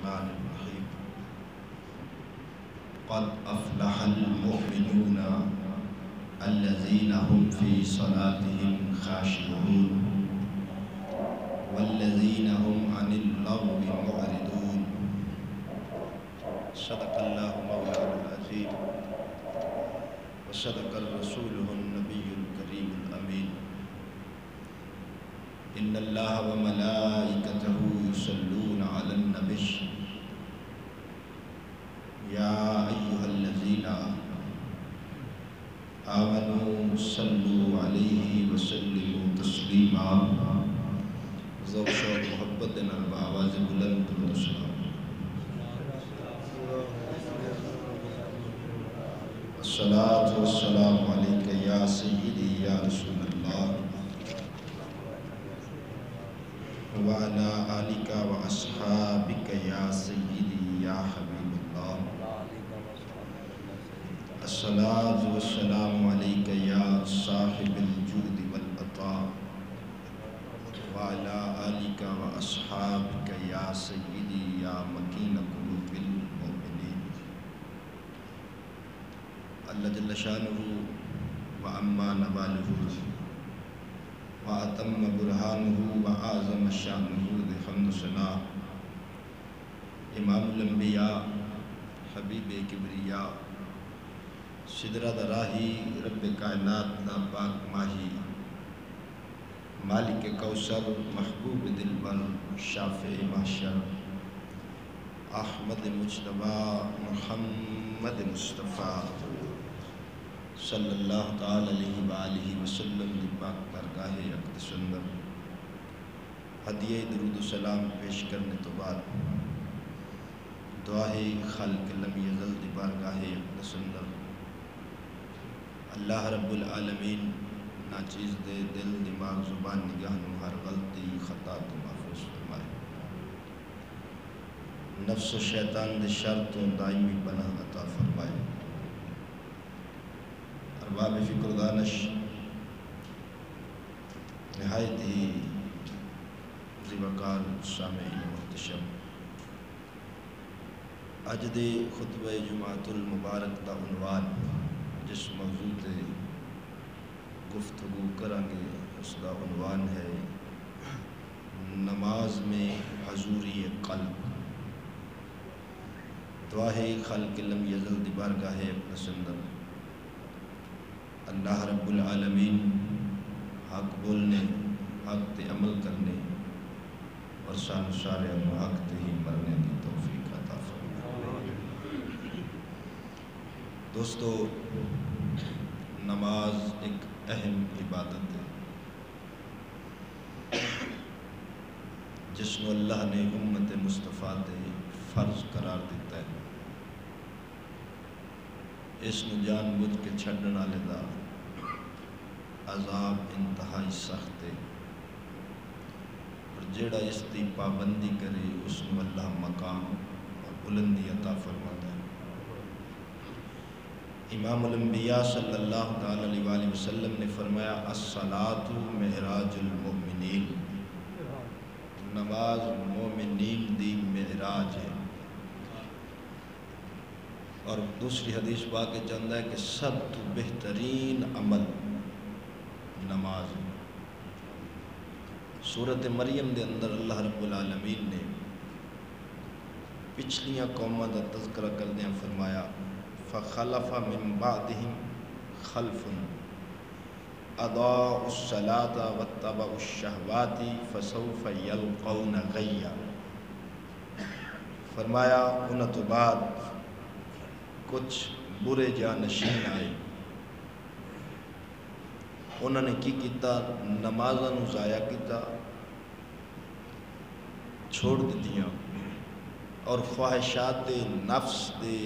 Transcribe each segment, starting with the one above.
الرحمن الرحيم قد أفلح المؤمنون الذين هم في صلاتهم خاشعون والذين هم عن اللغو معرضون صدق الله مولانا العظيم وصدق رسوله النبي الكريم الأمين إن الله وملائكته يصلون على النبي يا أيها الذين آمنوا صلوا عليه وسلموا تسليما ذوق و محبت بآواز بلند السلام الصلاة والسلام عليك يا سيدي يا رسول الله وعلى آلك وأصحابك يا سيدي يا حبيب الله الصلاة والسلام عليك يا صاحب الجود والعطاء وعلى آلك وأصحابك يا سيدي يا مكين قلوب المؤمنين اللہ جل شانہ وعما نواله وأتم برهانه وأعظم شانه بحمد ثنا امام الانبیاء حبیب کبریا سدرہ دراہی رب کائنات دا پاک ماہی مالک کوثر محبوب دلبر شافع محشر احمد مجتبی محمد مصطفیٰ صلی اللہ تعالی علیہ وآلہ وسلم دی پاک درگاہ اقدس اندر ہدیہ درود و سلام پیش کرنے تو بعد دعائے خالق لم یزل دی بارگاہ اقدس اندر اللہ رب العالمین ناچیز دے دل دماغ زبان نگاہ نو ہر غلطی خطا تو محفوظ فرمائے نفس و شیطان دے شر تو دائمی پناہ عطا فرمائے ارباب فکر دانش نہایت ہی ذوقار سامعین محتشم اج دے خطبہ جمعۃ المبارک دا عنوان جس موضوع تے گفتگو کرانگے اس دا عنوان ہے نماز میں حضوری قلب دعا ہے خالق لم یزل دی بارگاہ اقدس اندر اللہ رب العالمین حق بولنے حق تے عمل کرنے اور سان سارے حق تے ہی مرنے کی توفیق عطا فرمائے۔ دوستو نماز ایک اہم عبادت ہے جس کو اللہ نے امت مصطفیٰ تے فرض قرار دیتا ہے اس نے جان بوجھ کے چھڈن والے دا عذاب انتہائی سخت ہے اور جیڑا اس دی پابندی کرے اس کو اللہ مقام اور بلندی عطا فرماتا ہے۔ امام الانبیاء صلی اللہ تعالی علیہ وآلہ وسلم نے فرمایا الصلاۃ معراج المؤمنین، نماز مومنین دی معراج ہے۔ اور دوسری حدیث پاک چاہتا ہے کہ سب تو بہترین عمل نماز ہے۔ سورۃ مریم دے اندر اللہ رب العالمین نے پچھلیاں قوموں کا تذکرہ کردیاں فرمایا فخلف من بعدہم خلف اضاعوا الصلاۃ واتبعوا الشہوات فسوف یلقون غیا، فرمایا انہاں تو بعد کچھ برے جانشین آئے، انہوں نے کی کیتا نمازاں نو ضائع کیتا چھوڑ دیتیاں اور خواہشات نفس دے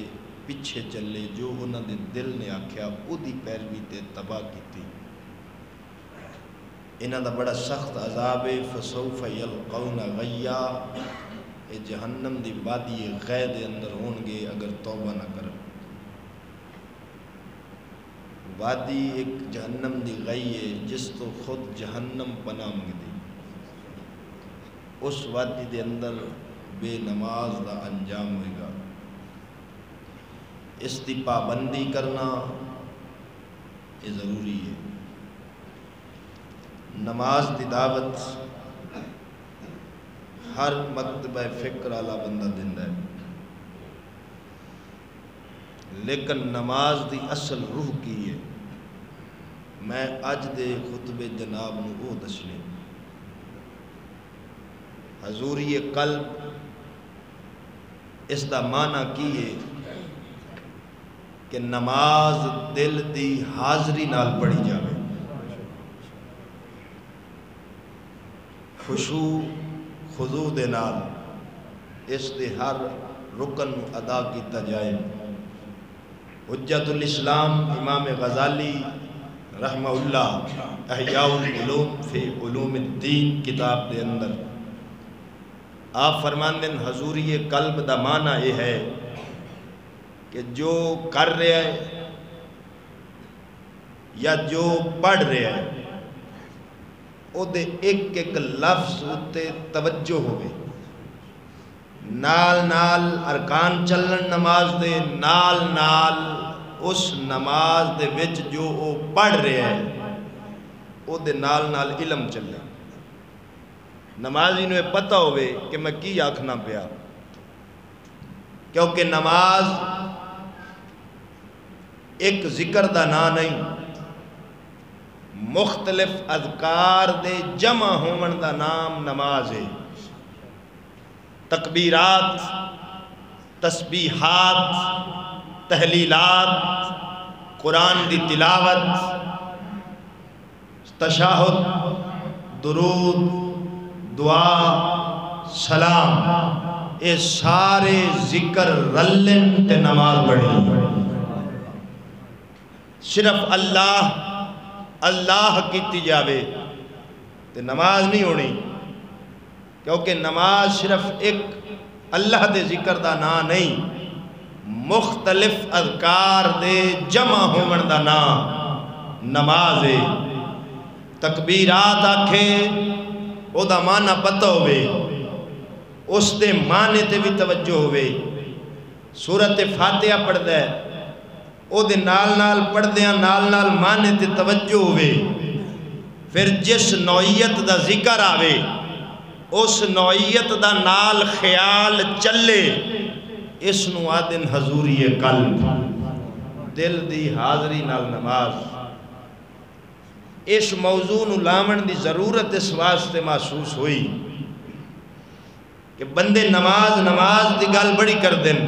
پیچھے چلے جو انہوں نے دل نے آکھیا او دی پیروی تے تباہ کیتی۔ انہاں دا بڑا سخت عذاب ہے فسوف یلقون غیا، اے جہنم دی وادی غے دے اندر ہون گے اگر توبہ نہ کرن۔ وادی ایک جہنم دی غی ہے جس تو خود جہنم پناہ منگدی، اس وادی دے اندر بے نماز دا انجام ہوئے گا۔ اس دی پابندی کرنا یہ ضروری ہے۔ نماز دی دعوت ہر مکتبہ فکر والا بندہ دیندا ہے، لیکن نماز دی اصل روح کی ہے میں اج دے خطبے جناب نو وہ دسنے۔ حضوری قلب اس دا معنی کی ہے کہ نماز دل دی حاضری نال پڑھی جاوے، خشوع خضوع دے نال اس دے ہر رکن ادا کیتا جائے۔ حجت الاسلام امام غزالی رحمہ اللہ احیاء العلوم فی علوم الدین کتاب دے اندر آپ فرماندے ہیں حضوری قلب دا معنی یہ ہے کہ جو کر رہا ہے یا جو پڑھ رہا ہے او دے ایک ایک لفظ اتے توجہ ہوئے، نال نال ارکان چلن نماز دے، نال نال اس نماز دے وچ جو او پڑھ رہا ہے او دے نال نال علم چلے۔ نمازی نوے پتہ ہوئے کہ میں کی آکھنا پیا، کیونکہ نماز ایک ذکر دا نا نہیں، مختلف اذکار دے جمع ہومن دا نام نماز ہے۔ تکبیرات، تسبیحات، تحلیلات، قرآن دی تلاوت، تشہد، درود، دعا، سلام، اے سارے ذکر رلن تے نماز پڑھی۔ صرف اللہ اللہ کیتی جاوے تے نماز نہیں ہونی، کیونکہ نماز صرف ایک اللہ دے ذکر دا نا نہیں، مختلف اذکار دے جمع ہومن دا نا نماز ہے۔ تکبیرات آکھے او دا معنی پتہ ہوئے، اس دے معنی تے بھی توجہ ہوئے۔ سورت فاتحہ پڑھ دے او دے نال نال پڑھ دیاں نال نال معنی تے توجہ ہوئے، پھر جس نوعیت دا ذکر آوے اس نوعیت دا نال خیال چلے، اس نو آدن حضوری قلب، دل دی حاضری نال نماز۔ اس موضوع نو لامن دی ضرورت اس واسطے محسوس ہوئی کہ بندے نماز دی گل بڑی کر دیں،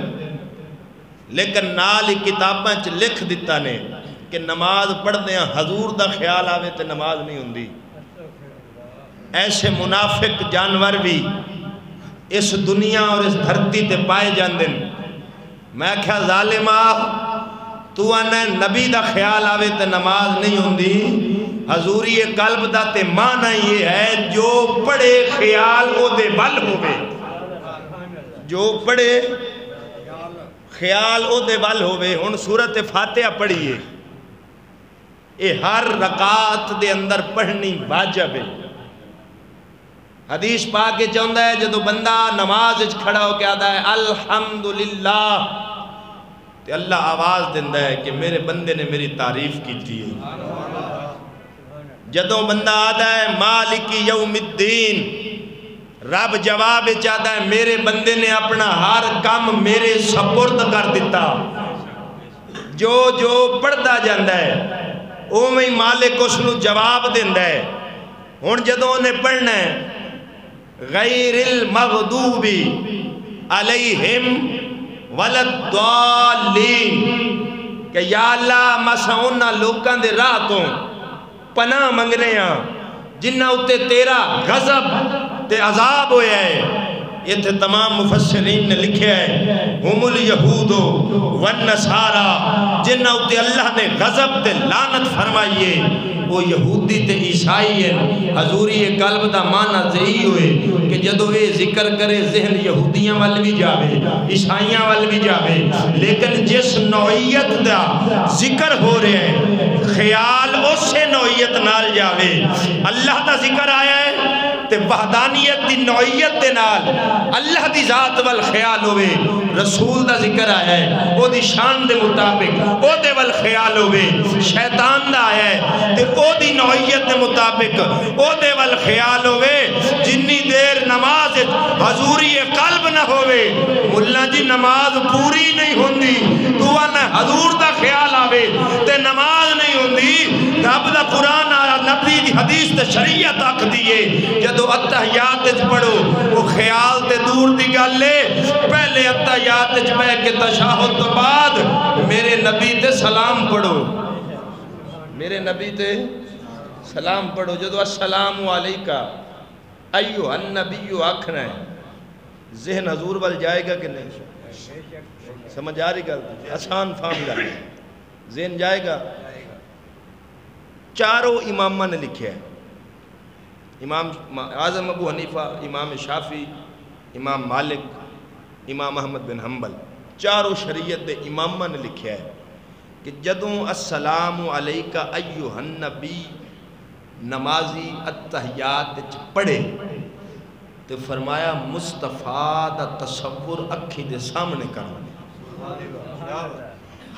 لیکن نال ہی کتاباں چ لکھ دیتا نے کہ نماز پڑھ دیاں حضور دا خیال آوے تے نماز نہیں ہوندی۔ ایسے منافق جانور بھی اس دنیا اور اس دھرتی تے پائے جاندے۔ میں کہا ظالمہ تو آنے نبی دا خیال آوے تے نماز نہیں ہوندی، حضوری قلب دا تے معنی یہ ہے جو پڑھے خیال او دے بل ہوئے، جو پڑھے خیال او دے بل ہوئے۔ ہن سورت فاتحہ پڑھیے، اے ہر رکعت دے اندر پڑھنی واجب ہے۔ حدیث پاک کے چاہتا ہے جدو بندہ نماز کھڑا ہو کے آدھا ہے الحمدللہ، تو اللہ آواز دیندہ ہے کہ میرے بندے نے میری تعریف کی تھی۔ جدو بندہ آدھا ہے مالک یوم الدین، رب جواب چاہتا ہے میرے بندے نے اپنا ہر کام میرے سپرد کر دیتا، جو جو پڑھتا جاندہ ہے اوہی مالک اس نو جواب دیندہ ہے۔ ہن جدو انہیں پڑھنا ہے غیر المغضوب علیہم والضالین، کہ یا اللہ مسا انہاں لوکاں دے راہ تو پناہ منگنے ہیں جنہاں اتے تیرا غضب تے عذاب ہویا ہے۔ یہ تھے تمام مفسرین نے لکھے ہیں ہم الیہود والنصارى، جنہاں اتے اللہ نے غضب تے لعنت فرمائیے وہ یہودی تے عیسائی ہیں۔ حضوری قلب دا معنی زہی ہوئے کہ جدو اے ذکر کرے ذہن یہودیاں وال بھی جاوے، عیسائیاں وال بھی جاوے، لیکن جس نوعیت دا ذکر ہو رہے ہیں خیال اسے نوعیت نال جاوے۔ اللہ دا ذکر آیا ہے تے وحدانیت دی نوعیت دے نال اللہ دی ذات وال خیال ہوئے، رسول دا ذکر آیا ہے او دی شان دے مطابق او دے وال خیال ہوئے، شیطان دا آیا ہے تے او دی نوعیت دے مطابق او دے وال خیال ہوئے۔ جنی دیر نماز حضوری قلب نہ ہوئے ملا جی نماز پوری نہیں ہوندی، تو نہ حضور دا خیال آوے تے نماز نہیں ہوندی۔ رب دا قرآن آیا، نبی دی حدیث تے شریعت آکھ دیئے جدو اتحیات اچ پڑھو وہ خیال تے دور دی گل لے، پہلے اتحیات اچ بے کے تشاہد تو بعد میرے نبی تے سلام پڑھو، میرے نبی تے سلام پڑھو۔ جدو السلام علیکہ ایوہ النبی آکھنا ہے، ذہن حضور وال جائے گا کہ نہیں؟ سمجھ آ رہی گا؟ آسان فہم گا، ذہن جائے گا۔ چاروں امامہ نے لکھے ہیں، امام اعظم ابو حنیفہ، امام شافعی، امام مالک، امام احمد بن حنبل، چاروں شریعت دے امامہ نے لکھے ہیں کہ جدوں السلام علیکہ ایوہ النبی نمازی اتحیات پڑھے تو فرمایا مصطفیٰ دا تصور اکھی دے سامنے کرو،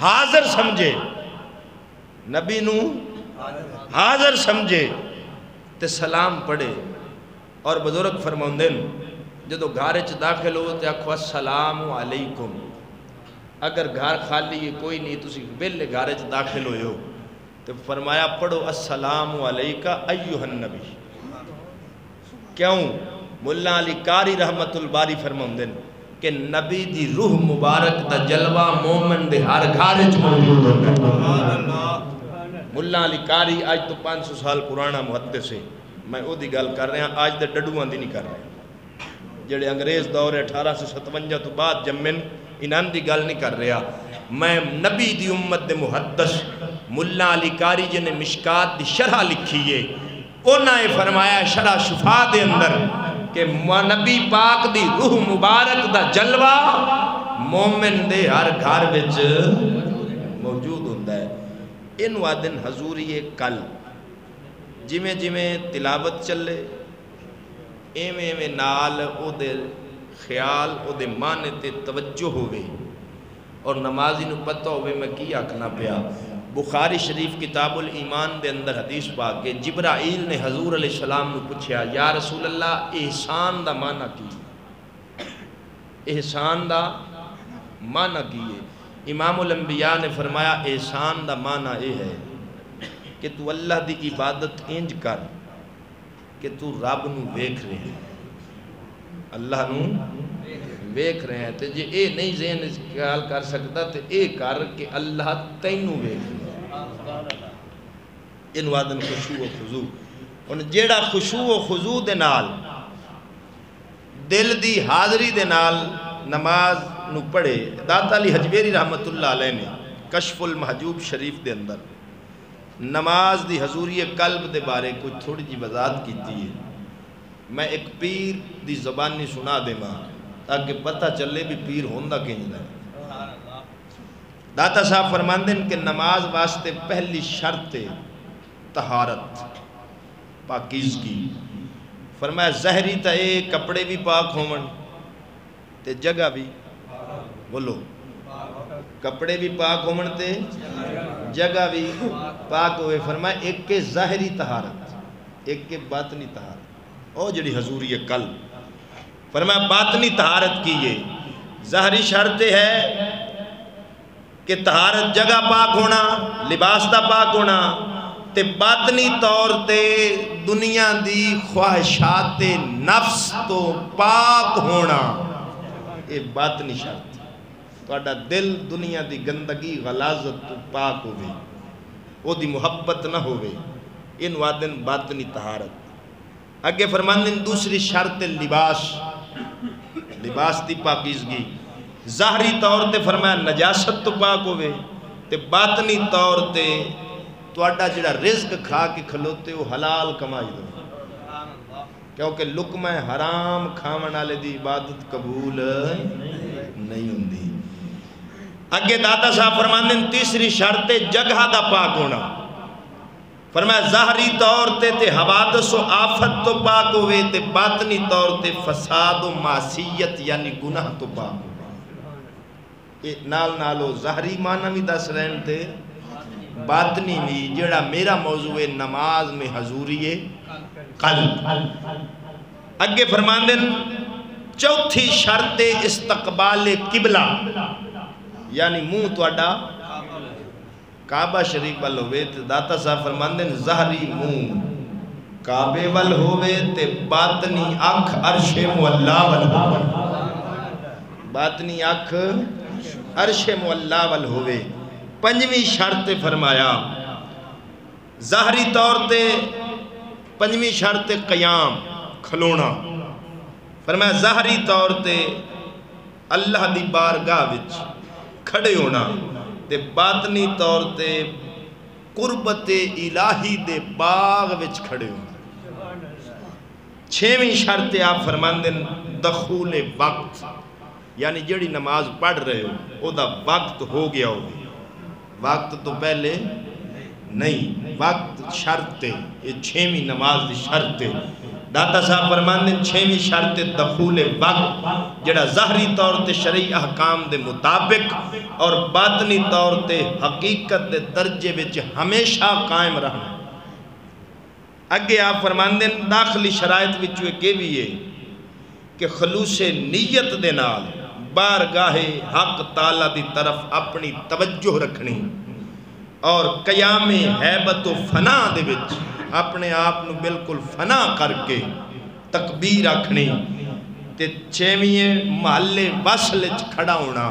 حاضر سمجھے، نبی نو حاضر سمجھے تے سلام پڑھے۔ اور بزرگ فرماؤندن جدو گھارچ داخل ہو تے آکھو السلام علیکم، اگر گھر خالی کوئی نہیں تسی بلے گھارچ داخل ہوئے ہو تو فرمایا پڑھو السلام علیکہ ایوہ النبی۔ کیوں؟ مولا علی قاری رحمت الباری فرماؤندن کہ نبی دی روح مبارک دا جلوہ مومن دے ہر گھارچ موجود ہوگا۔ مولا علی قاری آج تو 500 سال پرانا محدث ہے، میں او دی گل کر رہے ہیں، آج دے ڈڈوان دی نہیں کر رہے ہیں جڑے انگریز دور 1857 تو بعد جمن انہاں دی گل نہیں کر رہا۔ میں نبی دی امت دے محدث مولا علی قاری جن نے مشکات دی شرح لکھی ہے، انہاں نے فرمایا شرح شفا دے اندر کہ نبی پاک دی روح مبارک دا جلوہ مومن دے ہر گھر وچ موجود ہوتا ہے۔ ان وادن حضوری کل جویں جویں تلاوت چلے ایویں ایویں نال او دے خیال او دے معنی تے توجہ ہوئے اور نمازی نو پتہ ہوئے میں کی آکھنا پیا۔ بخاری شریف کتاب الایمان دے اندر حدیث پاک کہ جبرائیل نے حضور علیہ السلام نو پوچھیا یا رسول اللہ احسان دا معنی کی؟ احسان دا معنی کی ہے؟ امام الانبیاء نے فرمایا احسان دا معنی یہ ہے کہ تو اللہ دی عبادت انج کر کہ تو رب نو ویکھ رہے ہیں، اللہ نو ویکھ رہے ہیں، تے جے اے نہیں ذہن خیال کر سکتا تے اے کر کہ اللہ تینوں ویکھ رہے ہیں۔ ان وادن خشوع و خضوع، ان جیڑا خشوع و خضوع دے نال دل دی حاضری دے نال نماز نو پڑھے۔ داتا علی حجویری رحمت اللہ علیہ نے کشف المحجوب شریف دے اندر نماز دی حضوری قلب دے بارے کچھ تھوڑی جی وضاحت کیتی ہے، میں ایک پیر دی زبانی سنا دے ماں تاکہ پتہ چلے بھی پیر ہوندہ کینجدہ ہے۔ داتا صاحب فرماندن کہ نماز واسطے پہلی شرط طہارت پاکیزگی، فرمایا ظاہری تا اے کپڑے بھی پاک ہومن تے جگہ بھی، بولو کپڑے بھی پاک ہومن تے جگہ بھی پاک ہوئے۔ فرمایا ایک کے ظاہری طہارت ایک کے باطنی طہارت، او جڑی حضوری قلب۔ فرمایا باطنی طہارت کیے، ظاہری شرط ہے کہ طہارت جگہ پاک ہونا، لباس دا پاک ہونا، تے باطنی طور تے دنیا دی خواہشات نفس تو پاک ہونا، یہ باطنی شرط۔ تہاڈا دل دنیا دی گندگی غلاظت تو پاک ہوئے، او دی محبت نہ ہوئے، ان وادن باطنی طہارت۔ اگے فرماندن دوسری شرط لباس، لباس دی پاکیزگی، ظاہری طور تے فرمایا نجاست تو پاک ہوئے، تے باطنی طور تے تہاڈا جڑا رزق کھا کے کھلوتے وہ حلال کمائی دو، کیونکہ لقمہ حرام کھاون والے دی عبادت قبول نہیں ہوندی۔ اگے داتا صاحب فرماندن تیسری شرط جگہ دا پاک ہونا، فرمایا ظاہری طور تے حوادث و آفت تو پاک ہوئے تے باطنی طور تے فساد و معصیت یعنی گناہ تو پاک ہوئے. نال نالو ظاہری معنی بھی دس رہن تے باطنی بھی، جڑا میرا موضوع ہے نماز میں حضوری قلب. اگے فرماندن چوتھی شرط استقبال قبلہ یعنی منہ توڑا کعبہ شریف وال ہوئے تے داتا صاحب فرماندن ظاہری منہ کعبے وال ہوئے تے باطنی اکھ عرش مولا وال ہوئے. باطنی اکھ عرش مولا وال ہوئے. پنجویں شرط فرمایا ظاہری طور تے پنجویں شرط قیام کھلونا. فرمایا ظاہری طور تے اللہ دی بارگاہ وچ کھڑے ہونا تے باطنی طور تے قربت الہی دے باغ وچ کھڑے ہونا. چھویں شرط آپ فرماندن دخول وقت یعنی جڑی نماز پڑھ رہے ہو او دا وقت ہو گیا ہوگی. وقت تو پہلے نہیں، وقت شرط ہے. یہ چھویں نماز دی شرط ہے. داتا صاحب فرماندن چھویں شرط دخول وقت جڑا ظاہری طور تے شرعی احکام دے مطابق اور باطنی طور تے حقیقت دے درجے وچ ہمیشہ قائم رہنا. اگے آپ فرماندن داخلی شرائط وچوں ایک بھی ہے کہ خلوص نیت دے نال بارگاہ حق تعالیٰ دی طرف اپنی توجہ رکھنی اور قیام ہیبت و فنا دے وچ اپنے آپ نو بالکل فنا کر کے تکبیر رکھنی تے چھویں محلے وصل وچ کھڑا ہونا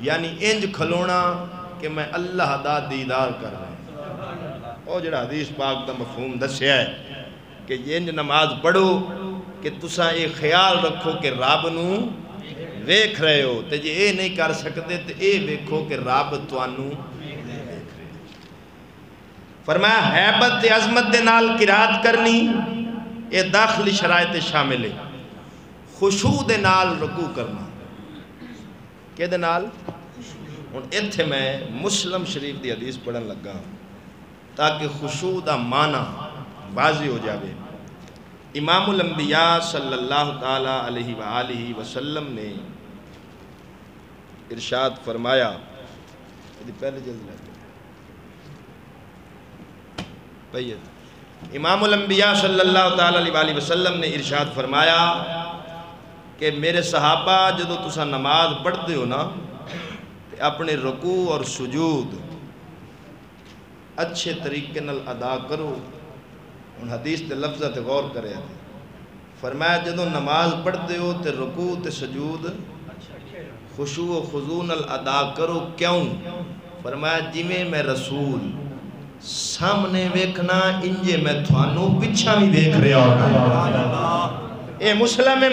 یعنی انج کھلونا کہ میں اللہ دا دیدار کر رہا ہوں. او جڑا حدیث پاک دا مفہوم دسیا ہے کہ انج نماز پڑھو کہ تساں یہ خیال رکھو کہ رب نو ویکھ رہے ہو تے جے اے نہیں کر سکتے تے اے ویکھو کہ رب تانوں ویکھ رہے. فرمایا ہیبت عظمت دے نال قرات کرنی اے داخلی شرائط شامل ہے. خشوع دے نال رکوع کرنا کہ دے نال ہن ایتھے میں مسلم شریف دی حدیث پڑھن لگا تاکہ خشوع دا معنی واضح ہو جاوے. امام الانبیاء صلی اللہ تعالی علیہ وآلہ وسلم نے ارشاد فرمایا پہلے جلد امام الانبیاء صلی اللہ تعالی علیہ وآلہ وسلم نے ارشاد فرمایا کہ میرے صحابہ جدو تسا نماز پڑھتے ہو نا اپنے رکوع اور سجود اچھے طریقے نال ادا کرو. ان حدیث تے لفظہ تے غور کرے تھے. فرمایا جدو نماز پڑھتے ہو تے رکوع تے سجود خشوع و خضوع نال ادا کرو. کیوں؟ فرمایا جویں میں رسول سامنے ویکھنا انجے میں تھانوں پچھا بھی ویکھ رہا ہونا. اے مسلم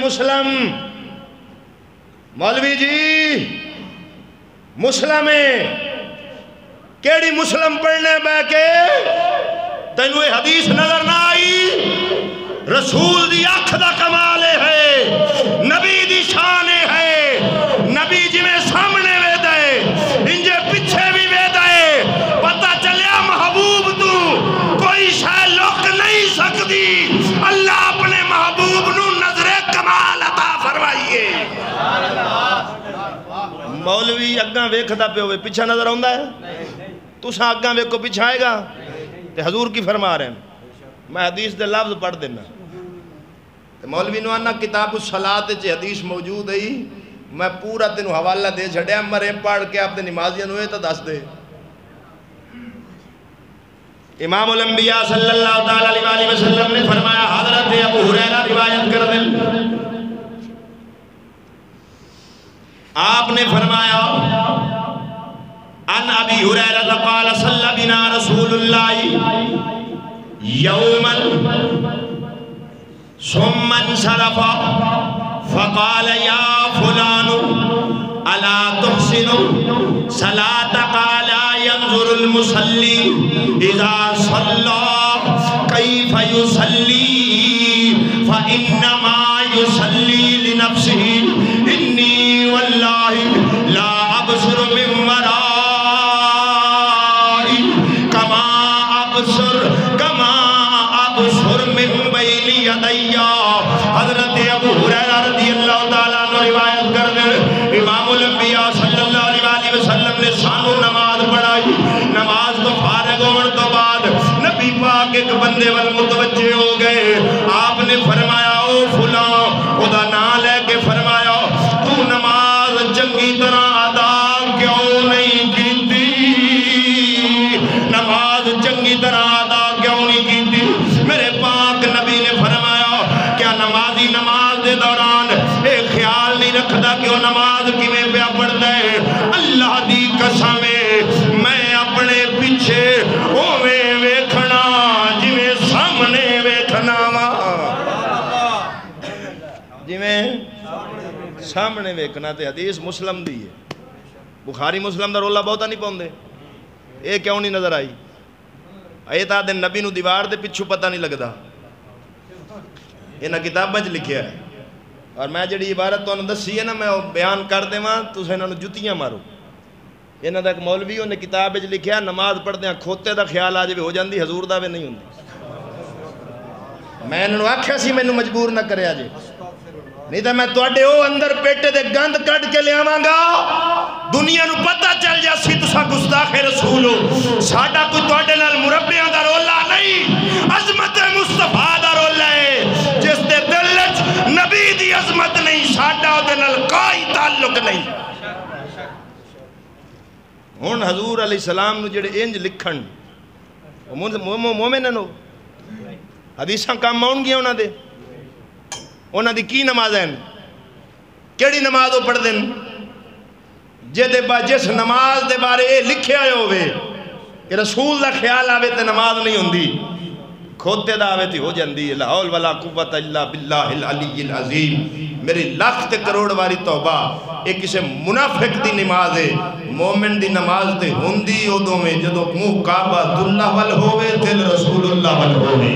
مولوی جی مسلم کیڑی مسلم پڑھنے بے کے تینو یہ حدیث نظر نہ آئی؟ رسول دی اکھ دا کمال ہے، نبی دی شان ہے. نبی جی میں سامنے وے دے انجے پیچھے بھی وے دے. پتہ چلیا محبوب تو کوئی شے لک نہیں سکتی. اللہ اپنے محبوب نو نظر کمال عطا فرمائیے. مولوی اگاں ویکھدا پے ہوئے پیچھے نظر آوندا ہے؟ تساں اگاں ویکھو پیچھے آئے گا تے حضور کی فرما رہے ہیں. میں حدیث دے لفظ پڑھ دینا. مولوی نو آنا کتاب الصلاۃ چ حدیث موجود ہے. میں پورا تینوں حوالہ دے چھڑیا مرے پڑھ کے آپ دے نمازیاں نو تے دس دے. امام الانبیاء صلی اللہ تعالی علیہ وآلہ وسلم نے فرمایا حضرت ابو ہریرہ روایت کر دیں آپ نے فرمایا ان ابی ہریرہ قال صلی بنا رسول اللہ یوما ثم انصرف فقال یا فلان الا تحسن صلاتك لا ينظر المصلي اذا صلى كيف يصلي فانما يصلي لنفسه اني والله لا ابصر من ورائي كما ابصر امام الانبیاء صلی اللہ علیہ وسلم نے سانو نماز پڑھائی. نماز تو فارغ ہونے تو بعد نبی پاک ایک بندے وال متوجہ ہو گئے. آپ نے فرمایا او فلاں، خدا نام لے کے فرمایا تو نماز چنگی طرح ادا کیوں نہیں کیتی؟ نماز چنگی طرح ادا کیوں نہیں کیتی؟ میرے پاک نبی نے فرمایا کیا نمازی نماز دے دوران ایک خیال نہیں رکھدا کہ وہ نماز کیویں پیا پڑھدا ہے؟ اللہ دی قسم میں اپنے پیچھے اوویں ویکھنا جویں سامنے ویکھنا وا. جویں سامنے ویکھنا تے حدیث مسلم دی ہے. بخاری مسلم دا رولا بہتا نہیں پاؤندے. اے کیوں نہیں نظر آئی؟ اے تا دن نبی نو دیوار دے پچھو پتہ نہیں لگدا. انہاں کتاباں وچ لکھیا ہے. اور میں جڑی عبارت تانوں دسی ہے نا میں بیان کر دیواں تساں انہاں نو جُتیاں مارو. انہاں دا ایک مولوی نے کتاب وچ لکھیا نماز پڑھدیاں کھوتے دا خیال آ جاوے ہو جاندی، حضور دا وے نہیں ہوندی. میں انہاں نو آکھیا سی مینوں مجبور نہ کریا جے، نہیں تو میں تواڈے او اندر پیٹے دے گند کڈ کے لیاواں گا. دنیا نو پتہ چل جا سی تساں گستاخ رسول ہو. ساڈا کوئی تواڈے نال مربیاں دا رولا نہیں، عظمت مصطفیٰ دا رولا ہے. جس دے دل وچ نبی دی عظمت نہیں ساڈا او دے نال کوئی تعلق نہیں. ہن حضور علیہ السلام نو جڑے انج لکھن مومن نو حدیثاں کام آن گیا انہاں دے. انہاں دی کی نماز ہیں؟ کیڑی نماز وہ پڑھ دیں جس نماز دے بارے اے لکھے آئے ہوئے کہ رسول دا خیال آوے تے نماز نہیں ہوندی، کھوتے دا آوے تے ہو جاندی. لا حول ولا قوت الا باللہ العلی العظیم. میری لاکھ تے کروڑ واری توبہ، ایک کسے منافق دی نماز ہے. مومن دی نماز تے ہوندی ادوں میں جدو منہ کعبۃ اللہ وال ہووے دل رسول اللہ وال ہووے.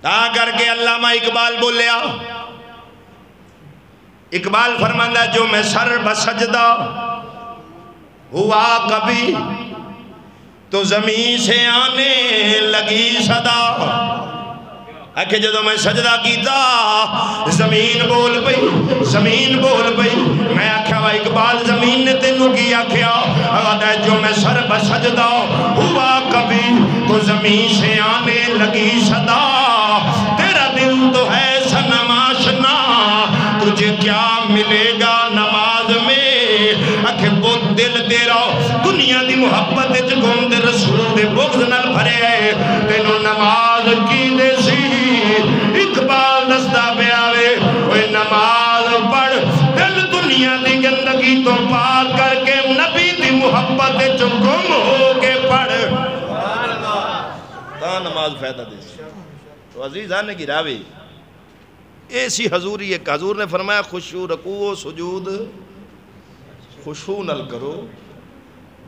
تا کر کے علامہ اقبال بولیا. اقبال فرماندہ جو میں سر بسجدہ ہوا کبھی تو زمین سے آنے لگی صدا. آکھے جدو میں سجدہ کیتا زمین بول پئی، زمین بول پئی. میں آکھیا وا اقبال زمین نے تینوں کی آکھیا؟ آدھا جو میں سر بسجدہ ہوا کبھی تو زمین سے آنے لگی صدا. تیرا دل تو ہے صنم آشنا، تجھے کیا ملے گا نماز میں؟ آکھے وہ دل تیرا دنیا دی محبت جگم دے رسول دے بغض نال بھرے ہے، تینوں نماز کی دے سی. اقبال دستا پہ آوے اوے نماز پڑھ، دل دنیا دی گندگی تو پاک کر کے نبی دی محبت جو گم ہو کے پڑھ. تا نماز فائدہ دے سی. تو عزیزان نے گراوے ایسی حضوری ایک حضور نے فرمایا خشوع رکوع سجود خشوع نل کرو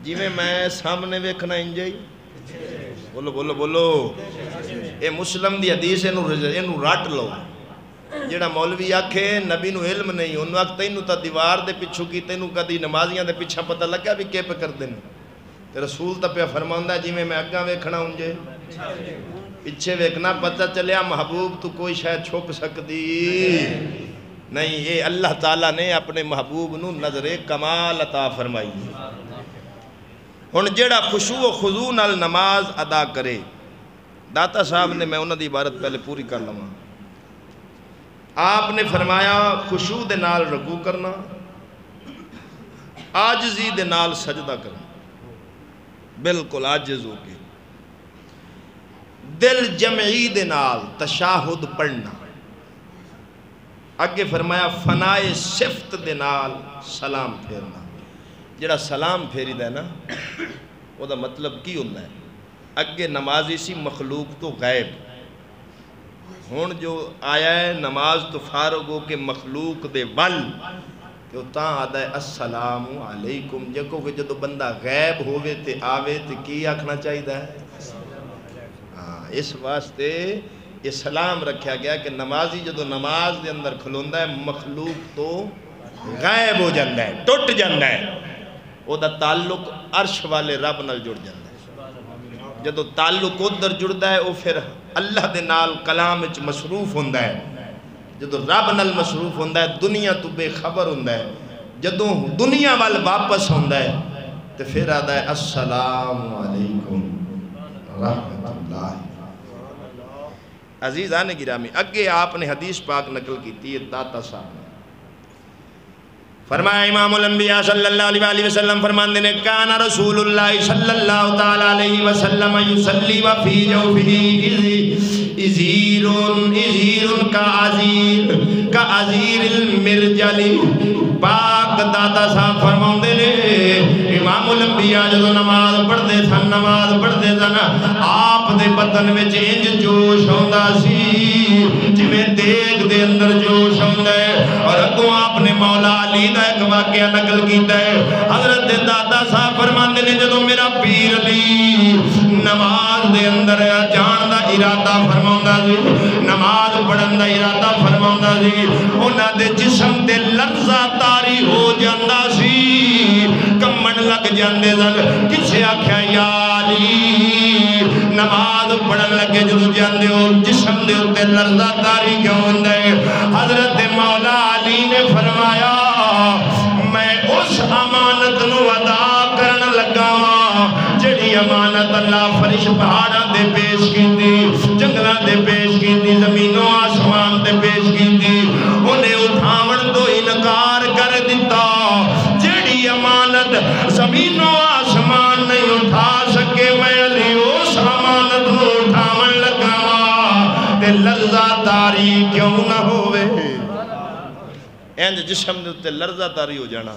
جی میں سامنے ویکھنا انجائی. بولو بولو بولو. اے مسلم دی حدیث انہوں رٹ لو. جیڑا مولوی آکھے نبی نو علم نہیں انہوں آکھ تینوں تا دیوار دے پچھو کی تینوں کدی نمازیاں دے پچھا پتہ لگا بھی کے پہ کر دیں. رسول تا پہ فرماندہ جی میں اگاں ویکھنا انجے پچھے ویکھنا پتہ چلیا محبوب تو کوئی شاید چھپ سکتی نہیں. یہ اللہ تعالیٰ نے اپنے محبوب نو نظر کمال عطا فرمائی. ہن جیڑا خشوع و خضوع نال نماز ادا کرے، داتا صاحب نے میں انہوں دی عبارت پہلے پوری کر لوں. آپ نے فرمایا خشوع دے نال رکوع کرنا، عاجزی دے نال سجدہ کرنا، بالکل عاجز ہو کے. دل جمعی دے نال تشاہد پڑھنا. اگے فرمایا فنائے صفت دے نال سلام پھیرنا. جڑا سلام پھیری دے نا وہ دا مطلب کی ہوندہ ہے؟ اگے نمازی سی مخلوق تو غائب، ہون جو آیا ہے نماز تو فارغ ہو کے مخلوق دے ول کہ وہ تاں آدھا ہے السلام علیکم. جکو کہ جدو بندہ غائب ہوئے تے آوے تے کی آکھنا چاہی دا ہے؟ اس واسطے یہ سلام رکھیا گیا کہ نمازی جدو نماز دے اندر کھلوندہ ہے مخلوق تو غائب ہو جاندہ ہے، ٹوٹ جاندہ ہے. وہ دا تعلق عرش والے رب نال جڑ جاندہ ہے. جدو تعلق ادھر جڑدہ ہے وہ پھر اللہ دے نال کلام وچ مصروف ہوندہ ہے. جدو رب نال مصروف ہوندہ ہے دنیا تو بے خبر ہوندہ ہے، جدو دنیا وال واپس ہوندہ ہے تو پھر آدھا ہے السلام علیکم رحمت اللہ۔ عزیزان گرامی، اگے آپ نے حدیث پاک نقل کی تھی داتا صاحب نے فرمایا، امام الانبیاء صلی اللہ علیہ وسلم فرماندے نے کان رسول اللہ صلی اللہ تعالی علیہ وسلم یصلی وفی جوفہ ازیر کا عزیر المرجل۔ پاک داتا صاحب فرماندے نے امام الانبیاء جدو نماز پڑھتے سن آپ دے بدن وچ انج جوش ہوندا سی جویں دیگ دے اندر جوش ہوندا ہے۔ اور اگوں آپ نے مولا علی دا ایک واقعہ نقل کیتا ہے، حضرت دادا صاحب فرماندے نے جدو میرا پیر علی نماز دے اندر جان دا ارادہ فرماوندا سی، نماز پڑھن دا ارادہ فرماوندا سی، انہاں دے جسم تے لرزہ طاری ہو جاندا سی، کمن لگ جاندے سن۔ کسے آکھیا یا علی نماز پڑھن لگے جدو جاندے ہو جسم دے اتے لرزہ طاری کیوں ہوندا ہے؟ حضرت مولا علی نے فرمایا میں اس امانت نو ادا کرن لگا ہاں جڑی امانت اللہ فرش پہاڑاں دے پیش کیتی، جنگلاں دے پیش کیتی، زمین و آسمان دے پیش کیتی، انہیں اٹھاون تو انکار کر دیتا۔ جڑی امانت زمین و آسمان نہیں اٹھا سکے میں علی اس امانت نو اٹھاون لگا ہاں تے لرزہ طاری کیوں نہ ہوئے؟ اینج جسم دے اتے لرزہ طاری ہو جانا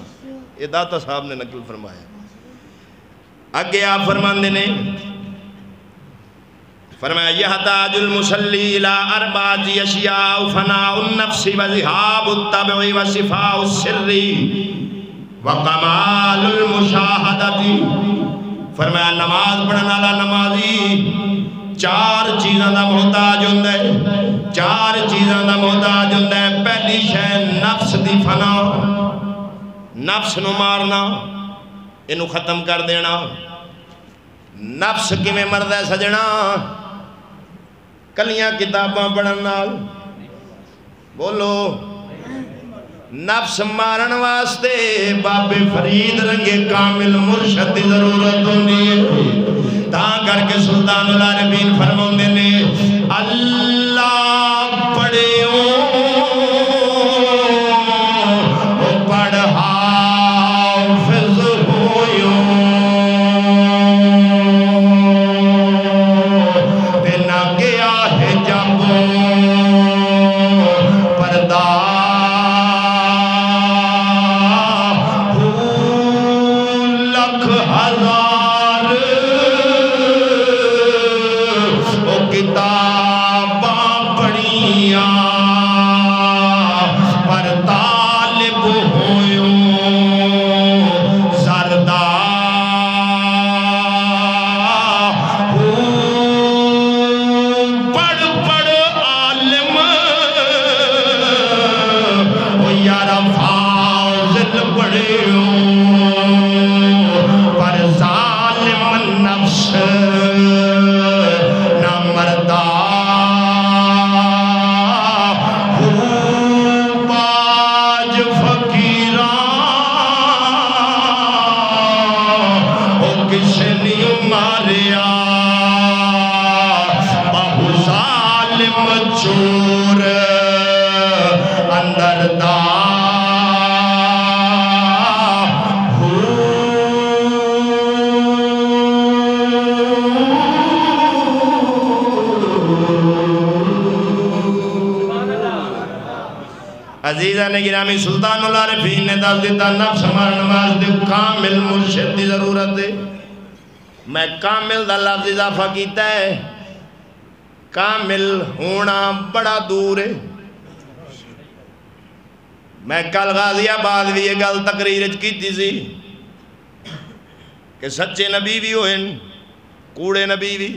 یہ داتا صاحب نے نقل فرمایا۔ آگے آپ فرماندے نے فرمایا یحتاج المصلی الى اربعۃ اشیاء فناء النفس وذهاب الطبع وصفاء السر وکمال المشاہدۃ۔ فرمایا نماز پڑھن والا نمازی چار چیزاں دا محتاج ہوندہ ہے، چار چیزاں دا محتاج ہوندہ ہے۔ پہلی شے نفس دی فنا، نفس نو مارنا، انو ختم کر دینا۔ نفس کی میں مرد ہے سجنا؟ کلیاں کتاباں پڑھن نال، بولو نفس مارن واسطے بابے فرید رنگے کامل مرشد دی ضرورت ہوندی ہے۔ تاں کر کے سلطان العارفین فرماندے نے اللہ پڑھیو پڑھ حافظ ہویو تے نہ گیا ہے جب پردہ لکھ ہزار کتاباں پڑھیاں پر طالب ہویوں زردہ پڑھ پڑھ عالم او یارا فاضل پڑھیوں پر ظالم نفس نہ مردہ باج فقیراں او کس نے ماریا بہو ظالم چور اندر دا عزیزہ نے گرامی سلطان العارفین نے دس دیتا نفس مارن واسطے کامل مرشد دی ضرورت ہے۔ میں کامل دا لفظ اضافہ کیتا ہے، کامل ہونا بڑا دور ہے۔ میں کل غازی آباد بھی یہ گل تقریر کیتی سی کہ سچے نبی بھی ہوئن کوڑے نبی بھی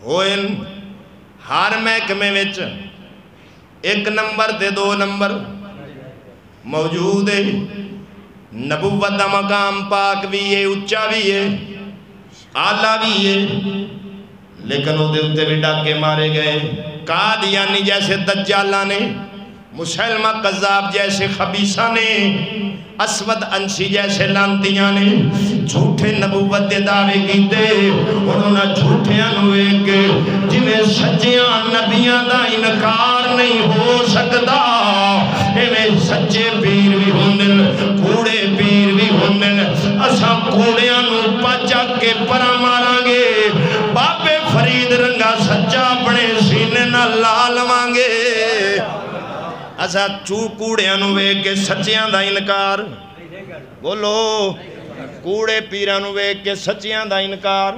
ہوئن، ہر محکمے وچ ایک نمبر تے دو نمبر موجود ہے۔ نبوت دا مقام پاک بھی ہے، اچھا بھی ہے، آلہ بھی ہے، لیکن وہ دے اتے بھی ڈاکے مارے گئے، قادیانی جیسے دجالہ نے، مسلمہ قذاب جیسے خبیثہ نے، اسود انسی جیسے لانتیاں نے جھوٹے نبوت دے دعوے کیتے، انہوں نے جھوٹیاں نوے کے جنہیں سچیاں نبیاں دا انکار نہیں ہو سکتا، ایویں سچے پیر بھی ہوندن، کوڑے پیر بھی ہوندن، اساں کوڑیاں نو پچا کے پرا مارا گے، بابے فرید رنگا سچا اپنے سینے نہ لالوانگے، اسا چو کوڑیاں نو ویکھ کے سچیاں دا انکار، بولو کوڑے پیراں نو ویکھ کے سچیاں دا انکار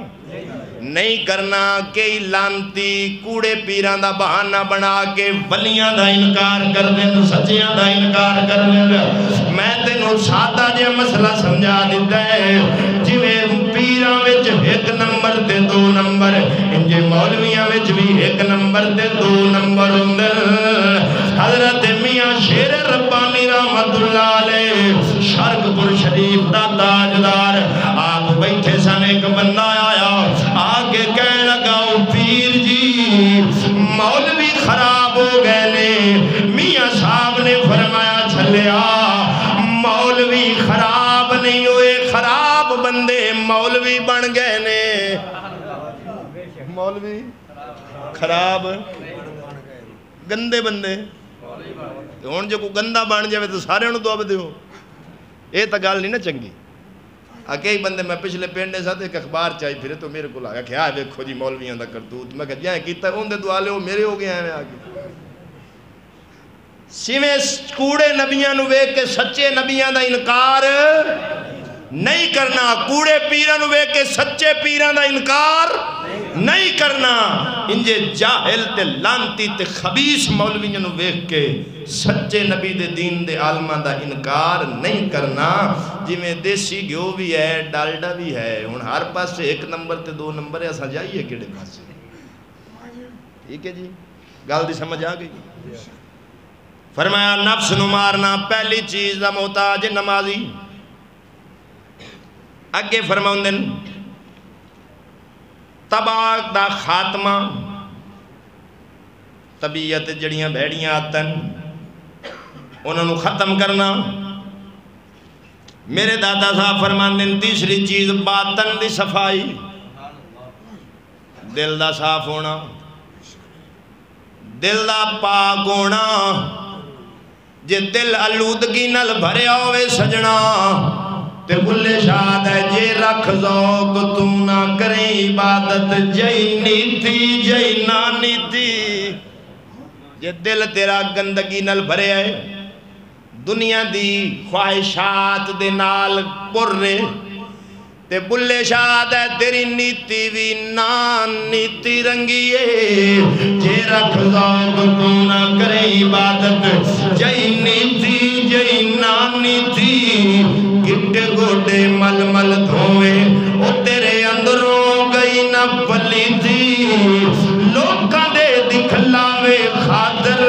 نہیں کرنا، کئی لانتی کوڑے پیران دا بہانہ بنا کے ولیاں دا انکار کر دیں، سچیاں دا انکار کر دیں۔ میں تینوں سادہ جے مسئلہ سمجھا دیتا ہے، جویں پیران وچ ایک نمبر تے دو نمبر، انجے مولویاں وچ بھی ایک نمبر تے دو نمبر ہوندن۔ حضرت میاں شیر ربانی رحمت اللہ علیہ شرق پور شریف دا تاجدار، آپ بیٹھے سن، ایک بندہ آیا آگے کہنے لگا، پیر جی مولوی خراب ہو گئے نے۔ میاں صاحب نے فرمایا چھلیا، مولوی خراب نہیں ہوئے، خراب بندے مولوی بن گئے نے۔ مولوی خراب گندے بندے ہون جو کو گندہ بن جائے تو سارے انہوں دعا بدے ہو، یہ تا گال نہیں نا چنگی۔ کئی بندے میں پچھلے پینڈے ساتھ ایک اخبار چاہی پھرے تو میرے کو لگا کہ آئے دیکھو جی مولویاں دا کرتوت، میں کہا جائیں کیتا ہے ان دے دعا لے ہو میرے ہو گیا ہیں آگے۔ سیویں کوڑے نبیاں نو ویکھ کے سچے نبیاں دا انکار نہیں کرنا، کوڑے پیران نو ویکھ کے سچے پیران دا انکار نہیں کرنا، انجے جاہل تے لانتی تے خبیث مولویاں نو ویکھ کے سچے نبی دے دین دے عالماں دا انکار نہیں کرنا۔ جی میں دیسی گیو بھی ہے، ڈالڈا بھی ہے، ہن ہر پاس سے ایک نمبر تے دو نمبر ہے، اسا جائیے کیڑے پاس سے؟ ٹھیک ہے جی، گل دی سمجھ آ گئی۔ فرمایا نفس نو مارنا پہلی چیز دا محتاج نمازی۔ اگے فرماؤندن تباہ دا خاتمہ، طبیعت جڑیاں بھیڑیاں آتن انہوں نے ختم کرنا۔ میرے دادا صاحب فرماندن تیسری چیز باطن دی صفائی، دل دا صاف ہونا، دل دا پاک ہونا۔ جے دل آلودگی نال بھریا ہوئے سجنا تے بلے شاد ہے، جے رکھ ذوق تو نہ کریں عبادت، جئی نیتی جئی نا نیتی۔ جے دل تیرا گندگی نال بھرے ہے، دنیا دی خواہشات دے نال پر رہے تے بلے شاد ہے، تیری نیتی بھی نان نیتی رنگی ہے۔ جے رکھ ذوق تو نہ کرے عبادت، جئی نیتی جئی نان نیتی۔ گٹے گوٹے مل مل دھوئے او تیرے اندروں گئی نہ پلیتی۔ لوکاں دے دکھلاوے خاطر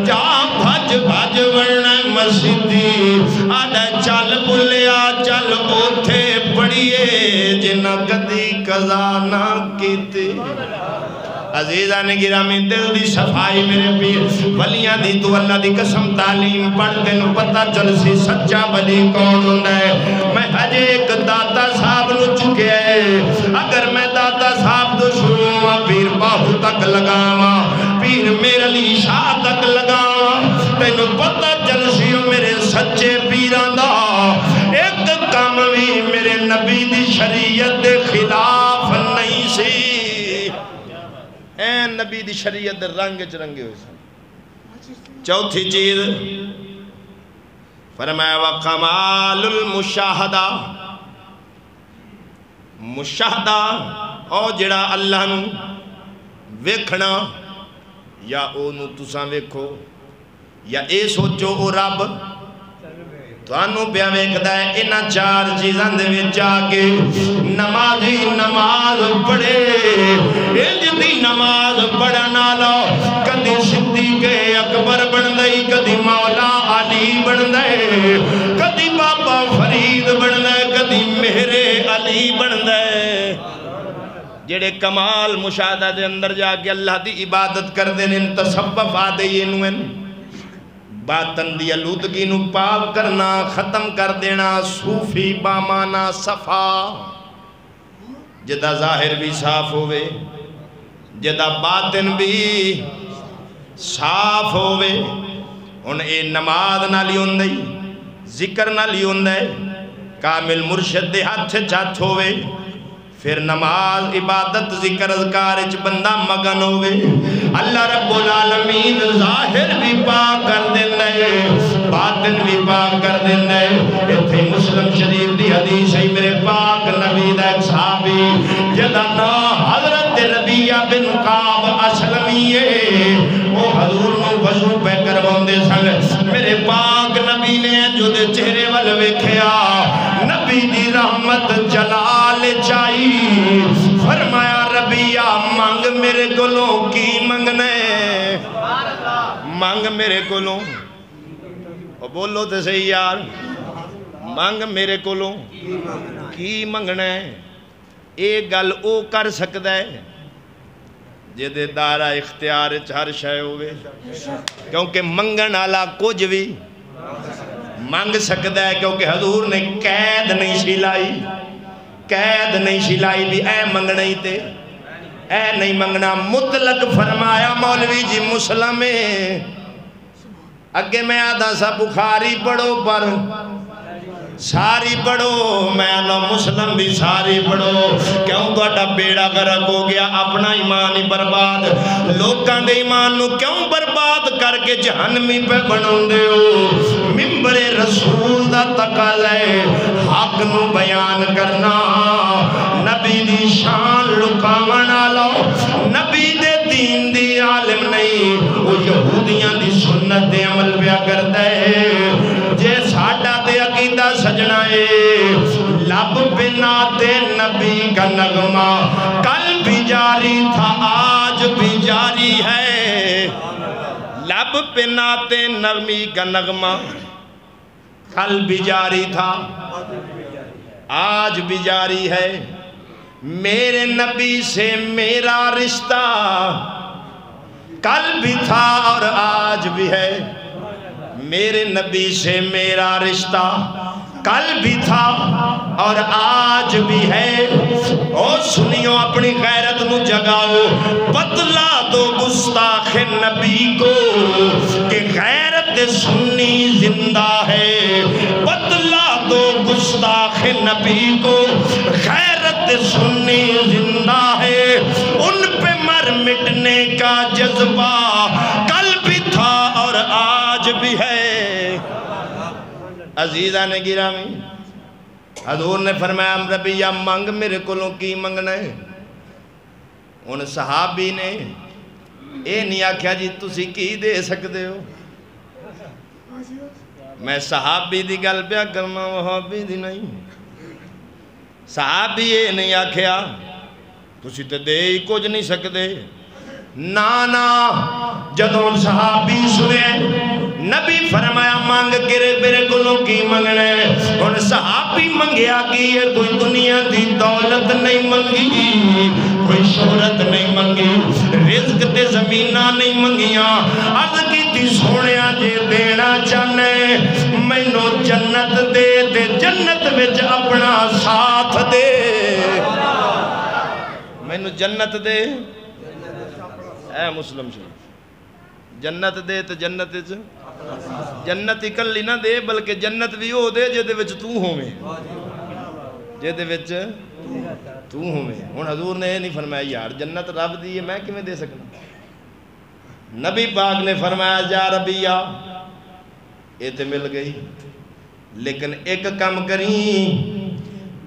جا بھج بھج ورنہ مسیدی۔ آدھا چل بلیا چل اوتھے پڑیے جنہ کدی قضا نہ کیتی۔ عزیزان گرامی دل دی صفائی میرے پیر ولیاں دی تو اللہ دی قسم تعلیم پڑھ تینوں پتہ چل سی سچا ولی کون ہوندہ ہے۔ میں ہجے ایک داتا صاحب نو چکے ہیں، اگر میں داتا صاحب تو شروع ہوا پیر باہو تک لگاواں، پیر میرے علی شاہ تک لگاواں، تینوں پتہ چل سی میرے سچے پیران دا ایک کام بھی میرے نبی دی شریعت دے خلاف نہیں سی۔ این نبی دی شریعت رنگ چرنگے ہوئے سن۔ چوتھی چیز فرمایا وَقَمَالُ الْمُشَاہدہ، مشاہدہ او جڑا اللہ نو ویکھنا، یا او نو تساں ویکھو یا اے سوچو او رب توانو پیا ویکھدا ہے۔ انہاں چار چیزاں دے وچ آ کے نمازی نماز پڑھے، انج دی نماز پڑھنا لو کدی صدیق اکبر بن گئی، کدی مولا علی بن گئے، کدی بابا فرید بن گئے، کدی مہر علی بن گئے۔ جڑے کمال مشاہدہ دے اندر جا کے اللہ دی عبادت کر دیں تصوف آدھے یہ باطن دی آلودگی نو پاک کرنا ختم کر دینا صوفی بامانا صفا جدا ظاہر بھی صاف ہوئے جدا باطن بھی صاف ہوئے ان اے نماز نہ لیون دے ذکر نہ لیون دے کامل مرشد دے ہاتھ چاچ ہوئے پھر نماز عبادت ذکر اذکار اچ بندہ مگن ہوئے اللہ رب العالمین ظاہر بھی پاک کر دے باطن بھی پاک کر دے اتھے مسلم شریف دی حدیث ہے میرے پاک نبی دا ایک صحابی جدا نا حضرت ربیہ بن قاب اسلمیے وہ حضور نو وضو پہ کرواؤں دے سنگ میرے پاک نبی نے جو دے چہرے وال ویکھیا نبی دی رحمت جلال چاہی فرمایا ربیہ مانگ میرے کولوں کی منگنے مانگ میرے کولوں بولو تے صحیح یار مانگ میرے کولوں کی منگنے ایک گل او کر سکتا ہے جدے دارہ اختیار ہر شے ہوئے کیونکہ منگن آلا کچھ بھی مانگ سکتا ہے کیونکہ حضور نے قید نہیں شلائی بھی اے منگنا ہی تے اے نہیں منگنا مطلق فرمایا مولوی جی مسلم اگے میں آدھا سا بخاری پڑھو پر ساری پڑھو میں آدھا مسلم بھی ساری پڑھو کیوں تو اٹھا بیڑا غرق ہو گیا اپنا ایمان ہی برباد لوگاں دے ایمان نو کیوں برباد کر کے جہنمی پہ بنوں دے ہو ممبر رسول دا تقاضا ہے حق نو بیان کرنا نبی دی شان لکاونا لو نبی دے دین دی عالم نہیں وہ یہودیاں دی سنت دے عمل پیا کرتا ہے جے ساڑھا دے عقیدہ سجنا ہے لب بناتے نبی کا نغمہ کل بھی جاری تھا آج بھی جاری ہے لب بناتے نبی کا نغمہ کل بھی جاری تھا آج بھی جاری ہے میرے نبی سے میرا رشتہ کل بھی تھا اور آج بھی ہے میرے نبی سے میرا رشتہ کل بھی تھا اور آج بھی ہے او سنیو اپنی غیرت نو جگاؤ بتلا دو گستاخ نبی کو کہ غیرت سنی زندہ ہے بتلا دو گستاخ نبی کو غیرت سنی زندہ ہے ان پہ مر مٹنے کا جذبہ کل بھی تھا اور آج بھی ہے عزیزان گرامی حضور نے فرمایا ربیہ مانگ میرے کولوں کی منگنا ہے ان صحابی نے اے نہیں آکھیا جی تسی کی دے سکتے ہو میں صحابی دی گل پیا کرنا وہابی دی نہیں صحابی اے نہیں آکھیا تسی تے دے ہی کچھ نہیں سکتے نانا جدوں صحابی سنے نبی فرمایا مانگ کرے میرے کولوں کی منگنے ان صحابی منگیا کہ یہ کوئی دنیا دی دولت نہیں منگی کوئی شہرت نہیں منگی رزق تے زمینہ نہیں منگیاں عرض کی تھی سونیا جے دینا چاہنے میں نو جنت دے تے جنت وچ اپنا ساتھ دے میں نو جنت دے اے مسلم شریف جنت دے تے جنت جنت اکلی نہ دے بلکہ جنت بھی ہو دے جے دے وچ تو ہوویں جے دے وچ تو ہوویں ہن حضور نے نہیں فرمایا یار جنت رب دی ہے میں کیویں دے سکنا نبی پاک نے فرمایا جا ربیہ اے تے مل گئی لیکن ایک کم کریں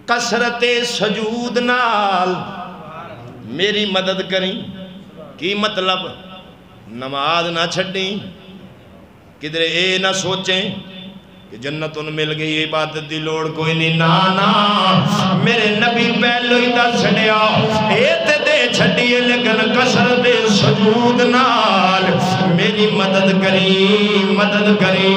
کثرت سجود نال میری مدد کریں کی مطلب نماز نہ چھڑیں کدھر اے نہ سوچیں کہ جنت ان مل گئی عبادت دی لوڑ کوئی نہیں نانا میرے نبی پہلو ہی دا چھڑیا اے تے دے چھڑیے لیکن کثرت سجود نال میری مدد کریں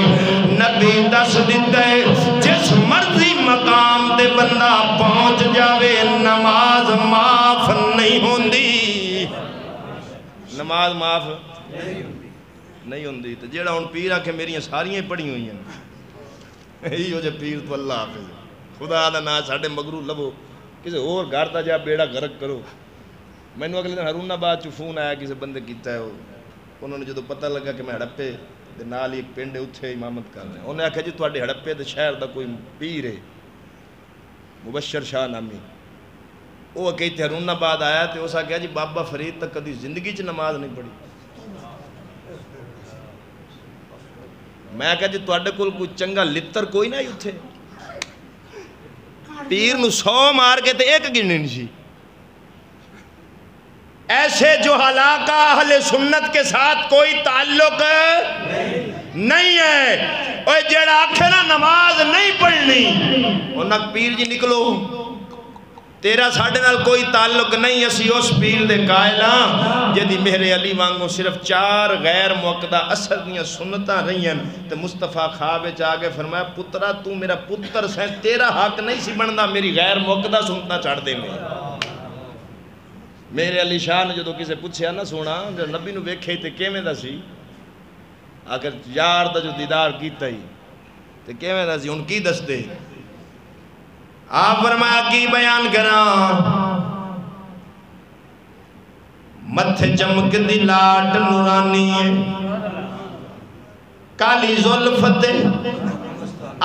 نبی دس دیتا ہے جس مرضی مقام دے بندہ پہنچ جاوے نماز معاف نہیں نماز معاف نہیں ہوندی تے جیڑا ہن پیر آکھے میریاں ساریاں پڑھی ہوئی ہیں ایہو جے پیر تو اللہ حافظ خدا دا نام ساڈے مگرو لبو کسے اور گھر دا جا بیڑا غرق کرو مینوں اگلے دن ہارون آباد چ فون آیا کسے بندے کیتا ہے انہوں نے جدو پتہ لگا کہ میں ہڑپے دے نال ہی ایک پنڈ اتھے امامت کر رہے ہیں انہوں نے آکھا جی تواڈے ہڑپے دے شہر دا کوئی پیر ہے مبشر شاہ نامی وہ کہتے ہارون آباد آیا تو اس آکھا جی بابا فرید تک کدی زندگی چ نماز نہیں پڑھی میں کہا جی تواڈے کول کوئی چنگا لتر کوئی نہ اتھے پیر نو 100 مار کے تے ایک گننی سی ایسے جو کا اہل سنت کے ساتھ کوئی تعلق نہیں ہے اوہ جیڑا آکھے نا نماز نہیں پڑھنی انہاں پیر جی نکلو تیرا ساڑھے نال کوئی تعلق نہیں اسی اس پیر دے قائلہ جدی میرے علی وانگو صرف 4 غیر موقدہ اثر دیاں سنتاں رہی ہیں تو مصطفیٰ خواب آگے فرمایا پترہ تو میرا پتر سے تیرا حق نہیں سی بندا میری غیر موقدہ سنتاں چڑھ دے میں میرے علی شاہ نے جدو کسے پوچھیا نہ سونا جب نبی نو ویکھے تے کیویں دا سی آخر یار دا جو دیدار کیتا ہی تے کیویں دا سی ان کی دس دے آپ فرمایا کی بیان کراں متھے چمک دی لاٹ نورانی ہے کالی زلفت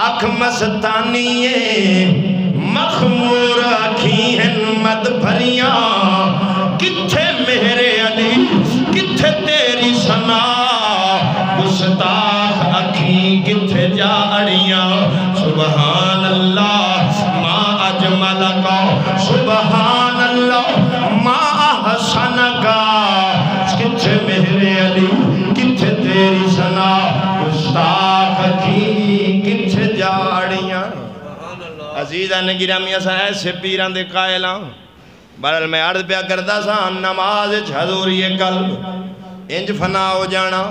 اکھ مستانی ہے مخمور اکھی ہیں مد بھریاں کتھے میرے علی کتھے تیری سنا گستاخ اکھی کتھے جاڑیاں سبحان اللہ ما اجمل کا سبحان اللہ ما احسن کا کتھے میرے علی کتھے تیری سنا گستاخ اکھی کتھے جاڑیاں عزیزہ نے گرامی ایسا ایسے پیران دے قائلہ بہرحال میں عرض پیا کردہ سا نماز حضوری قلب انج فنا ہو جانا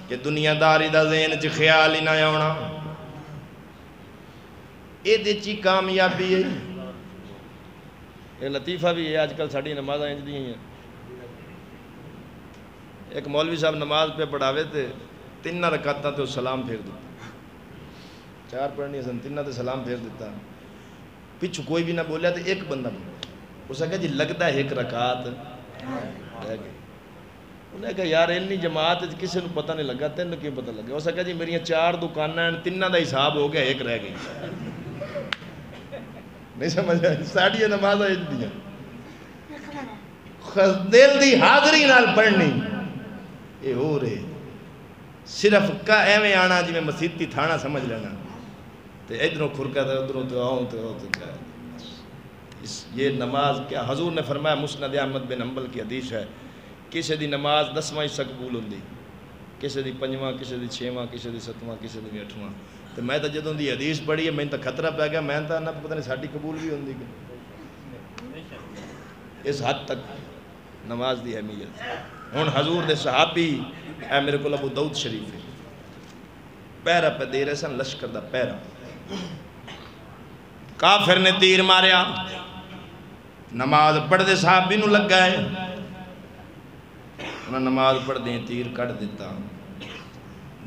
کہ دنیا داری دا ذہن چ خیال ہی نہ آنا اے دے چی کامیابی ہے یہ لطیفہ بھی ہے آج کل ساڑھی نماز انج دی ہیں ایک مولوی صاحب نماز پہ پڑھاوے تھے 3 رکعتاں تے سلام پھیر دیتا 4 پڑھنی سن 3 تے سلام پھیر دیتا پچھو کوئی بھی نہ بولیا تو ایک بندہ بولیا اس نے کہا جی لگتا ہے 1 رکعت رہ گئی انہیں کہا یار انہی جماعت کسی نے پتہ نہیں لگا تینوں کیوں پتہ لگا اس نے کہا جی میری 4 دکانیں ہیں 3 دا حساب ہو گیا 1 رہ گئی نہیں سمجھا ساڑھی نماز ہے دیا دل دی حاضری نال پڑھنی یہ ہو رہے صرف کا ایویں آنا جی میں مسیحتی تھانا سمجھ لینا تو ادھروں کھرکا تھا ادھروں تو آؤں تو کیا یہ نماز کیا حضور نے فرمایا مسند احمد بن حنبل کی حدیث ہے کسی دی نماز 10واں حصہ قبول ہوندی کسی دی 5واں کسی دی 6واں کسی دی 7واں کسی دی 8واں تو میں تو جدوں دی حدیث پڑھی ہے میں تو خطرہ پہ گیا میں تو نہ پتہ نہیں ساڑھی قبول بھی ہوندی اس حد تک نماز دی اہمیت ہن حضور دے صحابی اے میرے کو ابو داؤد شریف ہے پیرا پہ دے رہے سن لشکر دا پیرا کافر نے تیر ماریا نماز پڑھ دے صحابی نو لگ گئے انہاں نماز پڑھ دیں تیر کٹ دیتا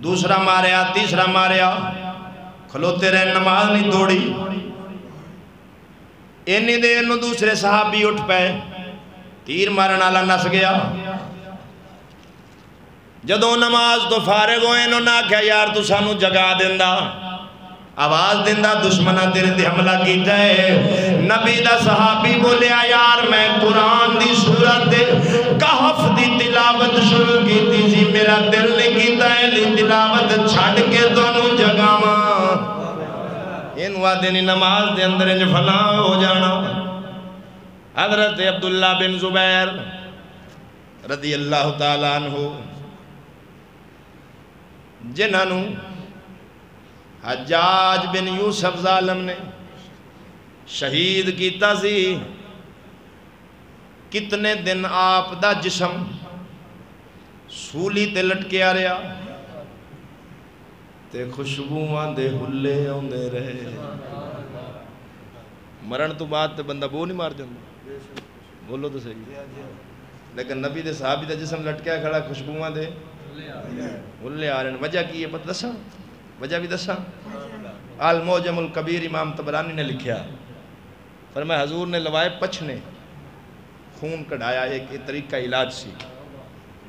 دوسرا ماریا تیسرا ماریا کھلوتے رہے نماز نہیں دوڑی اینی دیر نو دوسرے صحابی اٹھ پے تیر مارن والا نس گیا جدوں نماز تو فارغ ہوئے انہوں نے کہا یار تو سانو جگا دیندا آواز دیندہ دشمنہ تیرے تے حملہ کیتا ہے نبی دا صحابی بولیا یار میں قرآن دی سورت کہف دی تلاوت شروع کی تھی میرا دل نے کیتا ہے لی تلاوت چھڑ کے دونوں جگاما ان وعدنی نماز دے اندر انج فلاں ہو جانا حضرت عبداللہ بن زبیر رضی اللہ تعالیٰ عنہ جنہوں حجاج بن یوسف ظالم نے شہید کیتا سی کتنے دن آپ دا جسم سولی تے لٹکے آ رہا تے خوشبوان دے ہلے ہوندے رہے مرن تو بعد تے بندہ بو نہیں مار جاندہ بولو تو صحیح لیکن نبی دے صحابی دا جسم لٹکیا کھڑا خوشبوواں دے ملے آ رہے ہیں. وجہ کی ہے پتہ دساں؟ وجہ بھی دساں؟ المعجم الکبیر امام طبرانی نے لکھیا، فرمایا حضور نے لوائے پچھنے خون کڑھایا، ایک طریقہ علاج سی.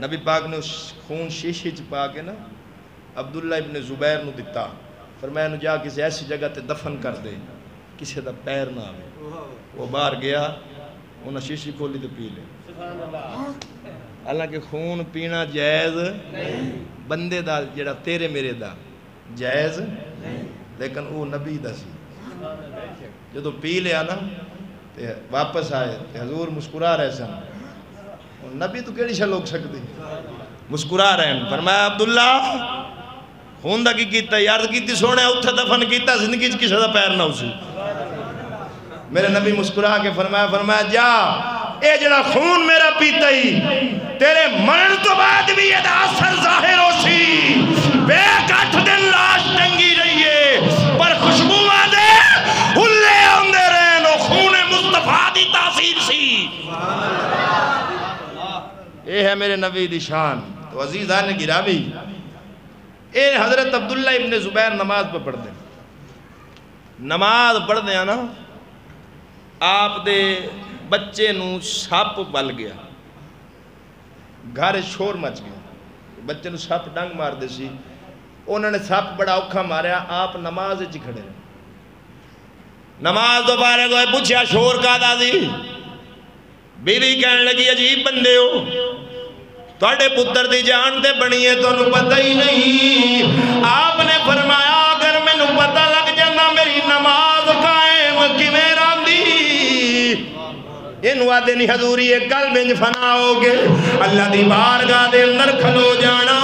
نبی پاک نے اس خون شیشی چ پا کے نا عبداللہ ابن زبیر نو دتا، فرمایا انہوں جا کسی ایسی جگہ تے دفن کر دے کسی دا پیر نہ آوے. وہ باہر گیا، انہاں شیشی کھولی تے پی لے. حالانکہ خون پینا جائز بندے دا جڑا تیرے میرے دا جائز، لیکن وہ نبی دا سی. جدو پی لیا نا تے واپس آئے تے حضور مسکرا رہے سن. نبی تو کیڑی شے لوگ سکتی، مسکرا رہے ہیں. فرمایا عبداللہ خون دا کی کیتا؟ یار کیتی سونے اتھے دفن کیتا، زندگی کسی دا پیر نہ اسی. میرے نبی مسکرا کے فرمایا جا اے جڑا خون میرا پیتا ہی تیرے مرن تو بعد بھی یہ اثر ظاہر ہو سی. بے 8 دن لاش ٹنگی رہیے پر خوشبو دے ہلے آندے رہے نو خون مصطفیٰ دی تاثیر سی. اے ہے میرے نبی دی شان. تو عزیزان گرامی، اے حضرت عبداللہ ابن زبیر نماز پہ پڑھ دیں. نماز پڑھ دیں نا، آپ دے بچے نو سپ بل گیا، گھر شور مچ گیا. بچے نو سپ ڈنگ مار دے سی، انہوں نے سپ بڑا اوکھا ماریا. آپ نماز چ کھڑے رہے. نماز تو فارغ ہوئے، پوچھیا شور کا دادی؟ بی بی کہنے لگی عجیب بندے ہو، تھوڑے پتر دی جان تے بنی ہے تو انہوں پتہ ہی نہیں. آپ نے فرمایا اگر میں نو پتہ لگ جانا میری نماز قائم کی میرا دی انہوں آدھے نہیں حضوری ایک قلب انج فنا ہوگے اللہ دی بارگاہ دے اندر کھلو جانا.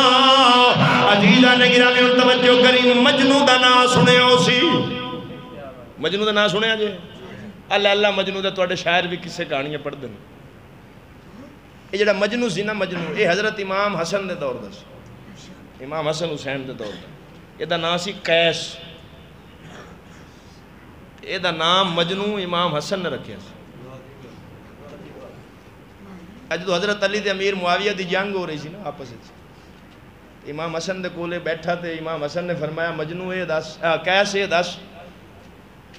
عزیزہ نے گرامی اور توجہ کریم، مجنو دا نا سنے ہو سی. مجنو دا نا سنے آجے اللہ اللہ مجنو دا توڑے شاعر بھی کسے کہانیاں پڑھ دیں. یہ جڑا مجنو سی نا، مجنو یہ حضرت امام حسن دے دور دا سی، امام حسن حسین دے دور دا. یہ دا نام سی قیس. یہ دا نام مجنو امام حسن نے رکھیا سی. جدو حضرت علی دے امیر معاویہ دی جنگ ہو رہی سی نا آپس وچ، امام حسن دے کولے بیٹھا تے امام حسن نے فرمایا مجنو یہ دس، قیس یہ دس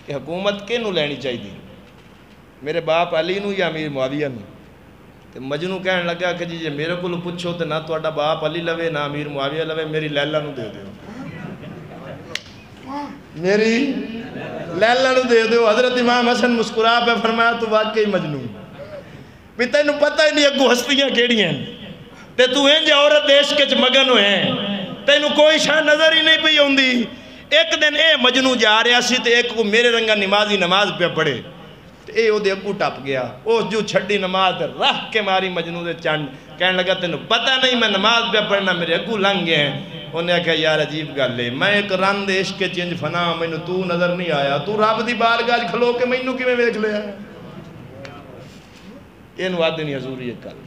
کہ حکومت کینوں لینی چاہیے، میرے باپ علی نو یا امیر معاویہ نو؟ تے مجنو کہنے لگا کہ جی میرے کو پوچھو تے نہ تہاڈا باپ علی لوے نہ امیر معاویہ لوے، میری لیلا نو دے دیو، میری لیلا نو دے دیو. حضرت امام حسن مسکرا پہ فرمایا تو واقعی مجنو بھی تینوں پتہ ہی نہیں اگو ہستیاں کیڑی ہیں تے تو انج عورت عشق وچ مگن ہوئے ہیں، تینوں کوئی شاہ نظر ہی نہیں پئی ہوندی. ایک دن اے مجنو جا رہا سی تے ایک کو میرے رنگا نمازی نماز پہ پڑھے تے اے او دے اگو ٹپ گیا. او جو چھڑی نماز تے رکھ کے ماری مجنو دے چانڈ. کہنے لگا تینوں پتہ نہیں میں نماز پہ پڑھنا میرے اگو لنگ گئے ہیں. انہیں کہا یار عجیب گل ہے، میں ایک رند عشق کے چنج فنا مینوں تو نظر نہیں آیا، تو رب دی بارگاہ کھلو کے مینوں کیویں ویکھ لیا؟ اینو آدھے نہیں حضوری ایک گل،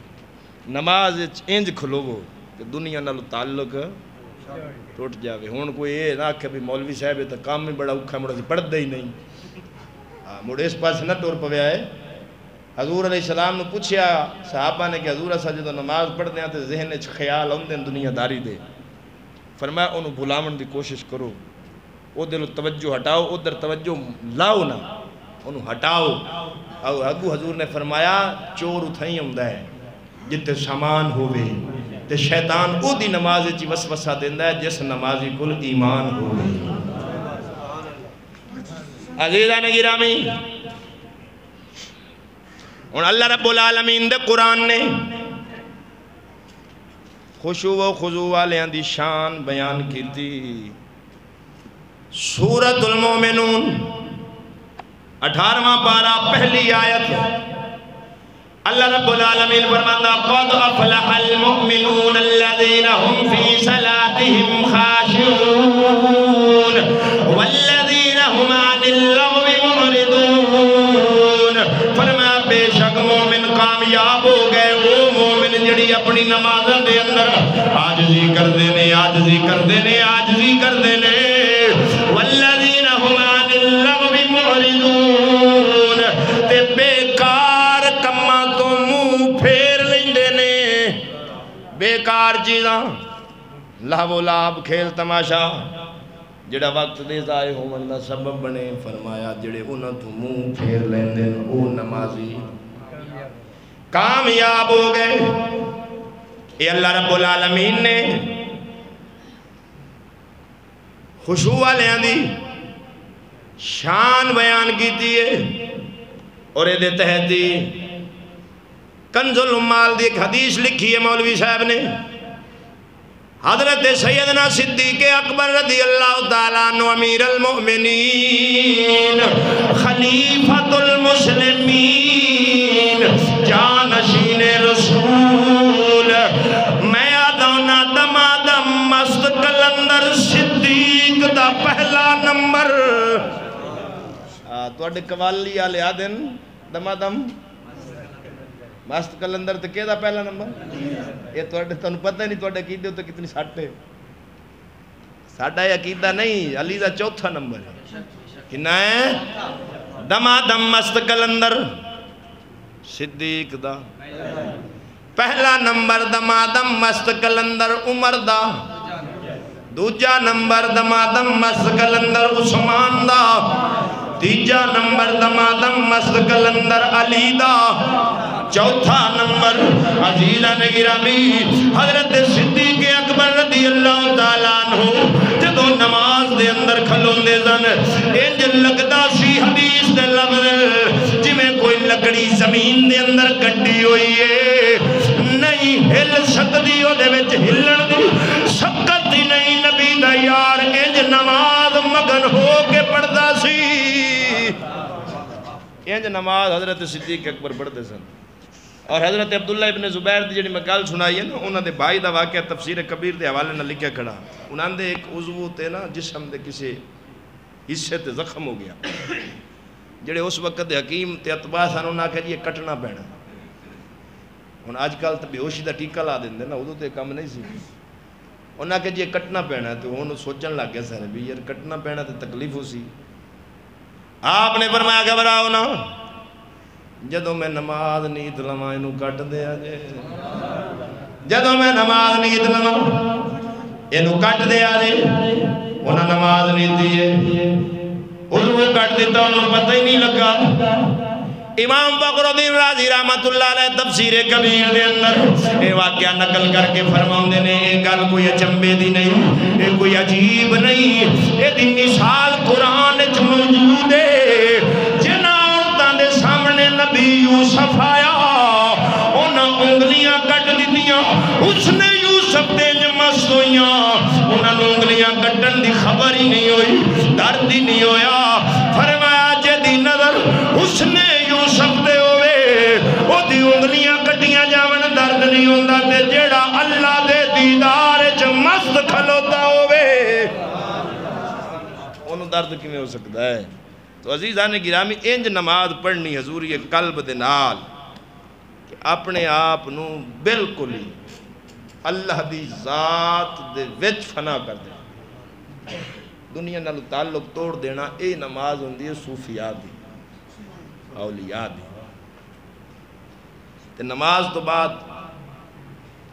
نماز انج کھلوو کہ دنیا نال تعلق ٹوٹ جاوے. ہن کوئی یہ نہ کہ بھی مولوی صاحب تے کام ہی بڑا اوکھا مڑا سی پڑھدا ہی نہیں، مڑ اس پاس نہ ٹر پویا ہے. حضور علیہ السلام نے پوچھیا صحابہ نے کہ حضور اساں جدوں نماز پڑھدے ہیں تے ذہن وچ خیال اوندے دنیا داری دے. فرمایا انہوں بھلاون دی کوشش کرو، او دل توجہ ہٹاؤ، ادھر توجہ لاؤ نہ، انہوں ہٹاؤ. اگو حضور نے فرمایا چور اتھائی ہوندا ہے جتے سامان ہووے تے شیطان او دی نماز چی وسوسہ دیندا ہے جس نمازی کل ایمان ہووے. عزیزان گرامی، اور اللہ رب العالمین دے قرآن نے خشوع و خضوع والیاں دی شان بیان کی تھی. سورۃ المومنون 18واں پارہ پہلی آیت، اللہ رب العالمین فرماتا قد افلح المؤمنون الذین هم فی صلاتهم خاشعون والذین هم عن اللغو معرضون. فرمایا بے شک مومن کامیاب ہو گئے وہ مومن جڑی اپنی نمازوں دے اندر عاجزی کردے نے، عاجزی کردے نے، عاجزی کردے نے. والذین هم عن اللغو معرضون، تے بیکار کما تو منہ پھیر لیندے چار چیزاں لاو لاب کھیل تماشا جڑا وقت دے ضائع ہون دا سبب بنے فرمایا جڑے انہاں تو منہ پھیر لیندے او نمازی کامیاب ہو گئے یہ اللہ رب العالمین نے خشوع والیاں دی شان بیان کی ہے اور یہ تحتی کنز العمال دی ایک حدیث لکھی ہے مولوی صاحب نے حضرت سیدنا صدیق اکبر رضی اللہ تعالیٰ عنہ امیر المؤمنین خلیفۃ المسلمین جانشین رسول میں آدھونا دمادم مست کلندر صدیق دا پہلا نمبر توڑے قوالی آلے آدن دمادم مست کلندر تو کیا دا پہلا نمبر یہ تو پتہ نہیں تو عقیدے ہوتے کتنی ساٹھے ساٹھا یہ عقیدہ نہیں علی دا چوتھا نمبر ہے کنا ہے دمادم مست کلندر صدیق دا پہلا نمبر دمادم مست کلندر عمر دا دوجا نمبر دمادم مست کلندر عثمان دا تیجا نمبر دمادم مست کلندر علی دا چوتھا نمبر عزیزان گرامی حضرت صدیق اکبر رضی اللہ تعالیٰ عنہ جدو نماز دے اندر کھلون دے زن انج لگدا سی حدیث دے لفظ جی میں کوئی لکڑی زمین دے اندر گڈی ہوئی ہے نہیں ہل سکتی ہو دے وچ ہلن دی سکت دی نہیں نبی دا یار انج نماز مگن ہو کے پڑھدا سی انج نماز حضرت صدیق اکبر پڑھتے سن اور حضرت عبداللہ ابن زبیر دی جڑی میں گل سنائی ہے نا انہوں نے بھائی دا واقعہ تفسیر کبیر دے حوالے نہ لکھیا کھڑا انہوں نے ایک عضو تے نا جسم دے کسی حصے تے زخم ہو گیا جڑے اس وقت دے حکیم تے اتباع سن انہوں نے کہا جی یہ کٹنا پینا ہن آج کل تے بے ہوشی دا ٹیکا لا دیندے نا ادو تے کم نہیں سی انہوں نے کہا جی یہ کٹنا پینا تو انہوں سوچن لگ گیا سارے بھی یار کٹنا پینا تے تکلیف ہو سی آپ نے فرمایا گھبراؤ نا جدو میں نماز نیت لما انہوں کٹ دیا جے جدو میں نماز نیت لما انہوں کٹ دیا جے انہوں نماز نیت دیئے انہوں کٹ دیتا انہوں پتہ ہی نہیں لگا امام فخر الدین رازی رحمت اللہ علیہ تفسیر کبیر دے اندر یہ واقعہ نقل کر کے فرماؤں دے نے یہ گل کوئی اچمبے دی نہیں یہ کوئی عجیب نہیں یہ دی مثال قرآن اچ موجود ہے جنہ عورتاں دے سامنے نبی یوسف آیا انہاں انگلیاں کٹ دیتیاں اس نے یوسف دے مست ہوئیاں انہاں انگلیاں کٹن دی خبر ہی نہیں ہوئی درد ہی نہیں ہویا فرمایا جے دی نظر اس نے یوسف دے ہوئے وہ دی انگلیاں کٹیاں جاون درد نہیں ہوندہ تے جیڑا اللہ دے دیدار چ مست کھلوتا ہوئے انہوں درد کیوں ہو سکتا ہے تو عزیزان گرامی انج نماز پڑھنی حضوری قلب دے نال کہ اپنے آپ نو بالکل ہی اللہ دی ذات دے وچ فنا کر دے دنیا نال تعلق توڑ دینا اے نماز ہوندی ہے صوفیاء دی اولیاء دی تے نماز تو بعد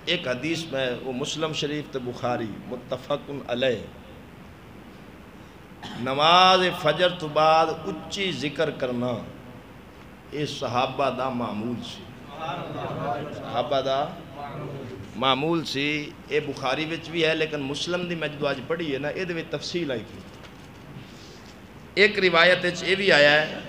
ایک حدیث میں وہ مسلم شریف تے بخاری متفق علیہ نماز فجر تو بعد اچھی ذکر کرنا یہ صحابہ دا معمول سی صحابہ دا معمول سی یہ بخاری وچ بھی ہے لیکن مسلم دی میں جدو آج پڑھی ہے نا یہ دے تفصیل آئی تھی ایک روایت یہ بھی آیا ہے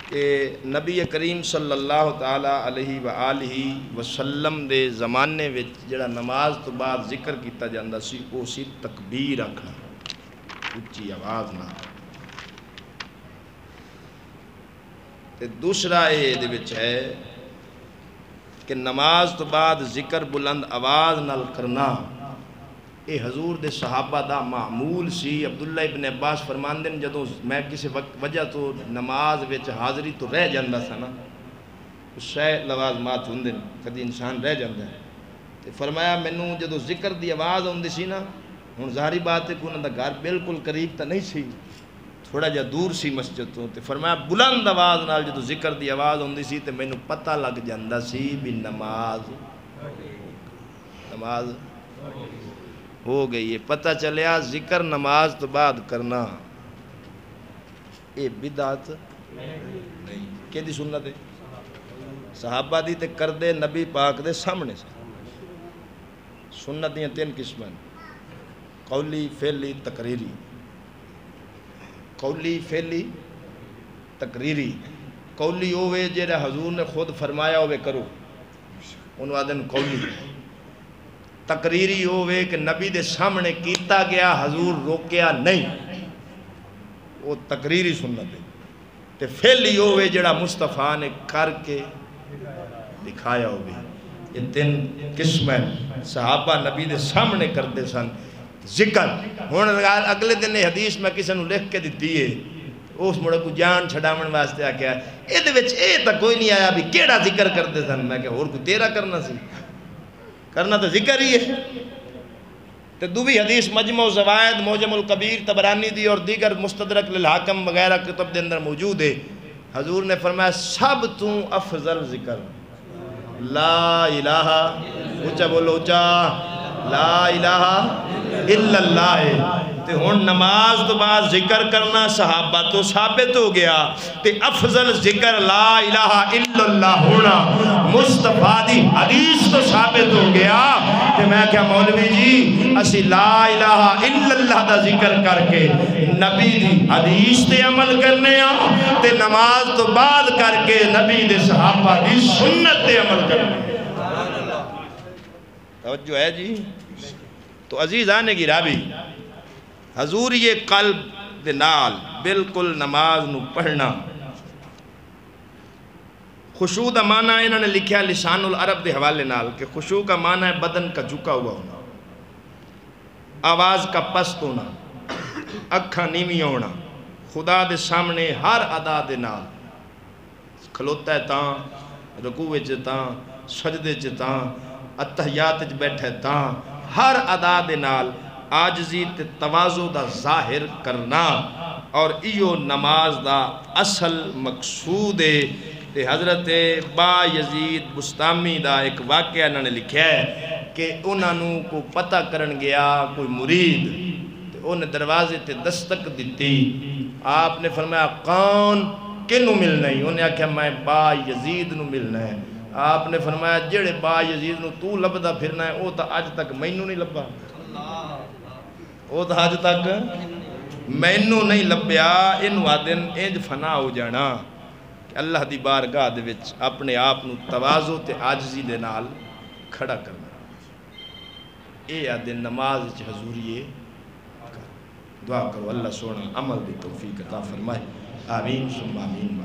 کہ نبی کریم صلی اللہ تعالیٰ علیہ وآلہ وسلم دے زمانے وچ جڑا نماز تو بعد ذکر کیتا جاندہ سی وہ سی تکبیر آکھنا اچھی آواز نہ تے دوسرا یہ دے وچ ہے کہ نماز تو بعد ذکر بلند آواز نال کرنا اے حضور دے صحابہ دا معمول سی عبداللہ ابن عباس فرماندے ہیں جدوں میں کسی وجہ تو نماز وچ حاضری تو رہ جاندہ سا نا اس شے لوازمات ہوندے کدی انسان رہ جاندہ ہے تے فرمایا مینوں جدوں ذکر دی آواز ہوندی سی نا ہن ظاہری بات ہے کہ انہاں دا گھر بالکل قریب تا نہیں سی تھوڑا جا دور سی مسجد تو تے فرمایا بلند آواز نال جدوں ذکر دی آواز ہوندی سی تے مینوں پتہ لگ جاندہ سی بھی نماز نماز ہو گئی ہے. پتہ چلیا ذکر نماز تو بعد کرنا یہ بدعت نہیں. کہ دی سنت ہے صحابہ دی تے کر دے نبی پاک دے سامنے سے. سنت دیاں 3 قسمیں قولی فعلی تقریری. قولی فعلی تقریری. قولی ہوئے جیڑا حضور نے خود فرمایا ہوئے کرو انہوں آدھن قولی. تقریری ہوئے کہ نبی دے سامنے کیتا گیا حضور روکیا نہیں وہ تقریری سنت ہے. تے فعلی ہوئے جیڑا مصطفیٰ نے کر کے دکھایا ہوئے. یہ 3 قسمیں صحابہ نبی دے سامنے کرتے سن. ذکر ہون اگلے دن حدیث میں کسی نے لکھ کے دیتی ہے اس مڑے کو جان چھڑامن واسطے آکیا اے دے وچ اے تا کوئی نہیں آیا بھی کیڑا ذکر کرتے سن. میں کہ اور کوئی تیرا کرنا سی کرنا تو ذکر ہی ہے. تے دوی حدیث مجمع زوائد موجم الکبیر طبرانی دی اور دیگر مستدرک للحاکم وغیرہ کتب دے اندر موجود ہے. حضور نے فرمایا سب تو افضل ذکر لا الہ اونچا بولو اونچا لا الہ الا اللہ ہے. تے ہون نماز تو بعد ذکر کرنا صحابہ تو ثابت ہو گیا. تے افضل ذکر لا الہ الا اللہ ہونا مصطفیٰ دی حدیث تو ثابت ہو گیا. تے میں کیا مولوی جی اسی لا الہ الا اللہ دا ذکر کر کے نبی دی حدیث تے عمل کرنے ہاں تے نماز تو بعد کر کے نبی دے صحابہ دی سنت تے عمل کرنے. توجہ ہے جی. تو عزیزان گرامی حضور یہ قلب دے نال بالکل نماز نو پڑھنا. خشوع دا معنی انہوں نے لکھیا لسان العرب دے حوالے نال کہ خشوع کا معنی ہے بدن کا جھکا ہوا ہونا, آواز کا پست ہونا, اکھاں نیویں ہونا, خدا دے سامنے ہر ادا دے نال کھلوتا ہے تاں, رکوع وچ تاں, سجدے وچ تاں, اتحیات وچ بیٹھے تاں, ہر ادا دے نال عاجزی تے تواضع دا ظاہر کرنا. اور ایو نماز دا اصل مقصود ہے. تے حضرت با یزید بستامی دا ایک واقعہ انہوں نے لکھیا ہے کہ انہوں کو پتہ کرن گیا کوئی مرید تے انہیں دروازے تے دستک دیتی. آپ نے فرمایا کون کنوں ملنا ہی؟ انہیں آکھا میں با یزید نو ملنا ہے. آپ نے فرمایا جڑے با یزید نو تو لبدا پھرنا ہے وہ تا آج تک مینوں نہیں لبا, وہ تا آج تک مینوں نہیں لبیا. انہوں آدن انج فنا ہو جانا کہ اللہ دی بارگاہ دے وچ اپنے آپ نو تواضع تے عاجزی دے نال کھڑا کرنا. اے آدن نماز وچ حضوریے دعا کرو اللہ سونا عمل دی توفیق عطا فرمائے. آمین ثم آمین.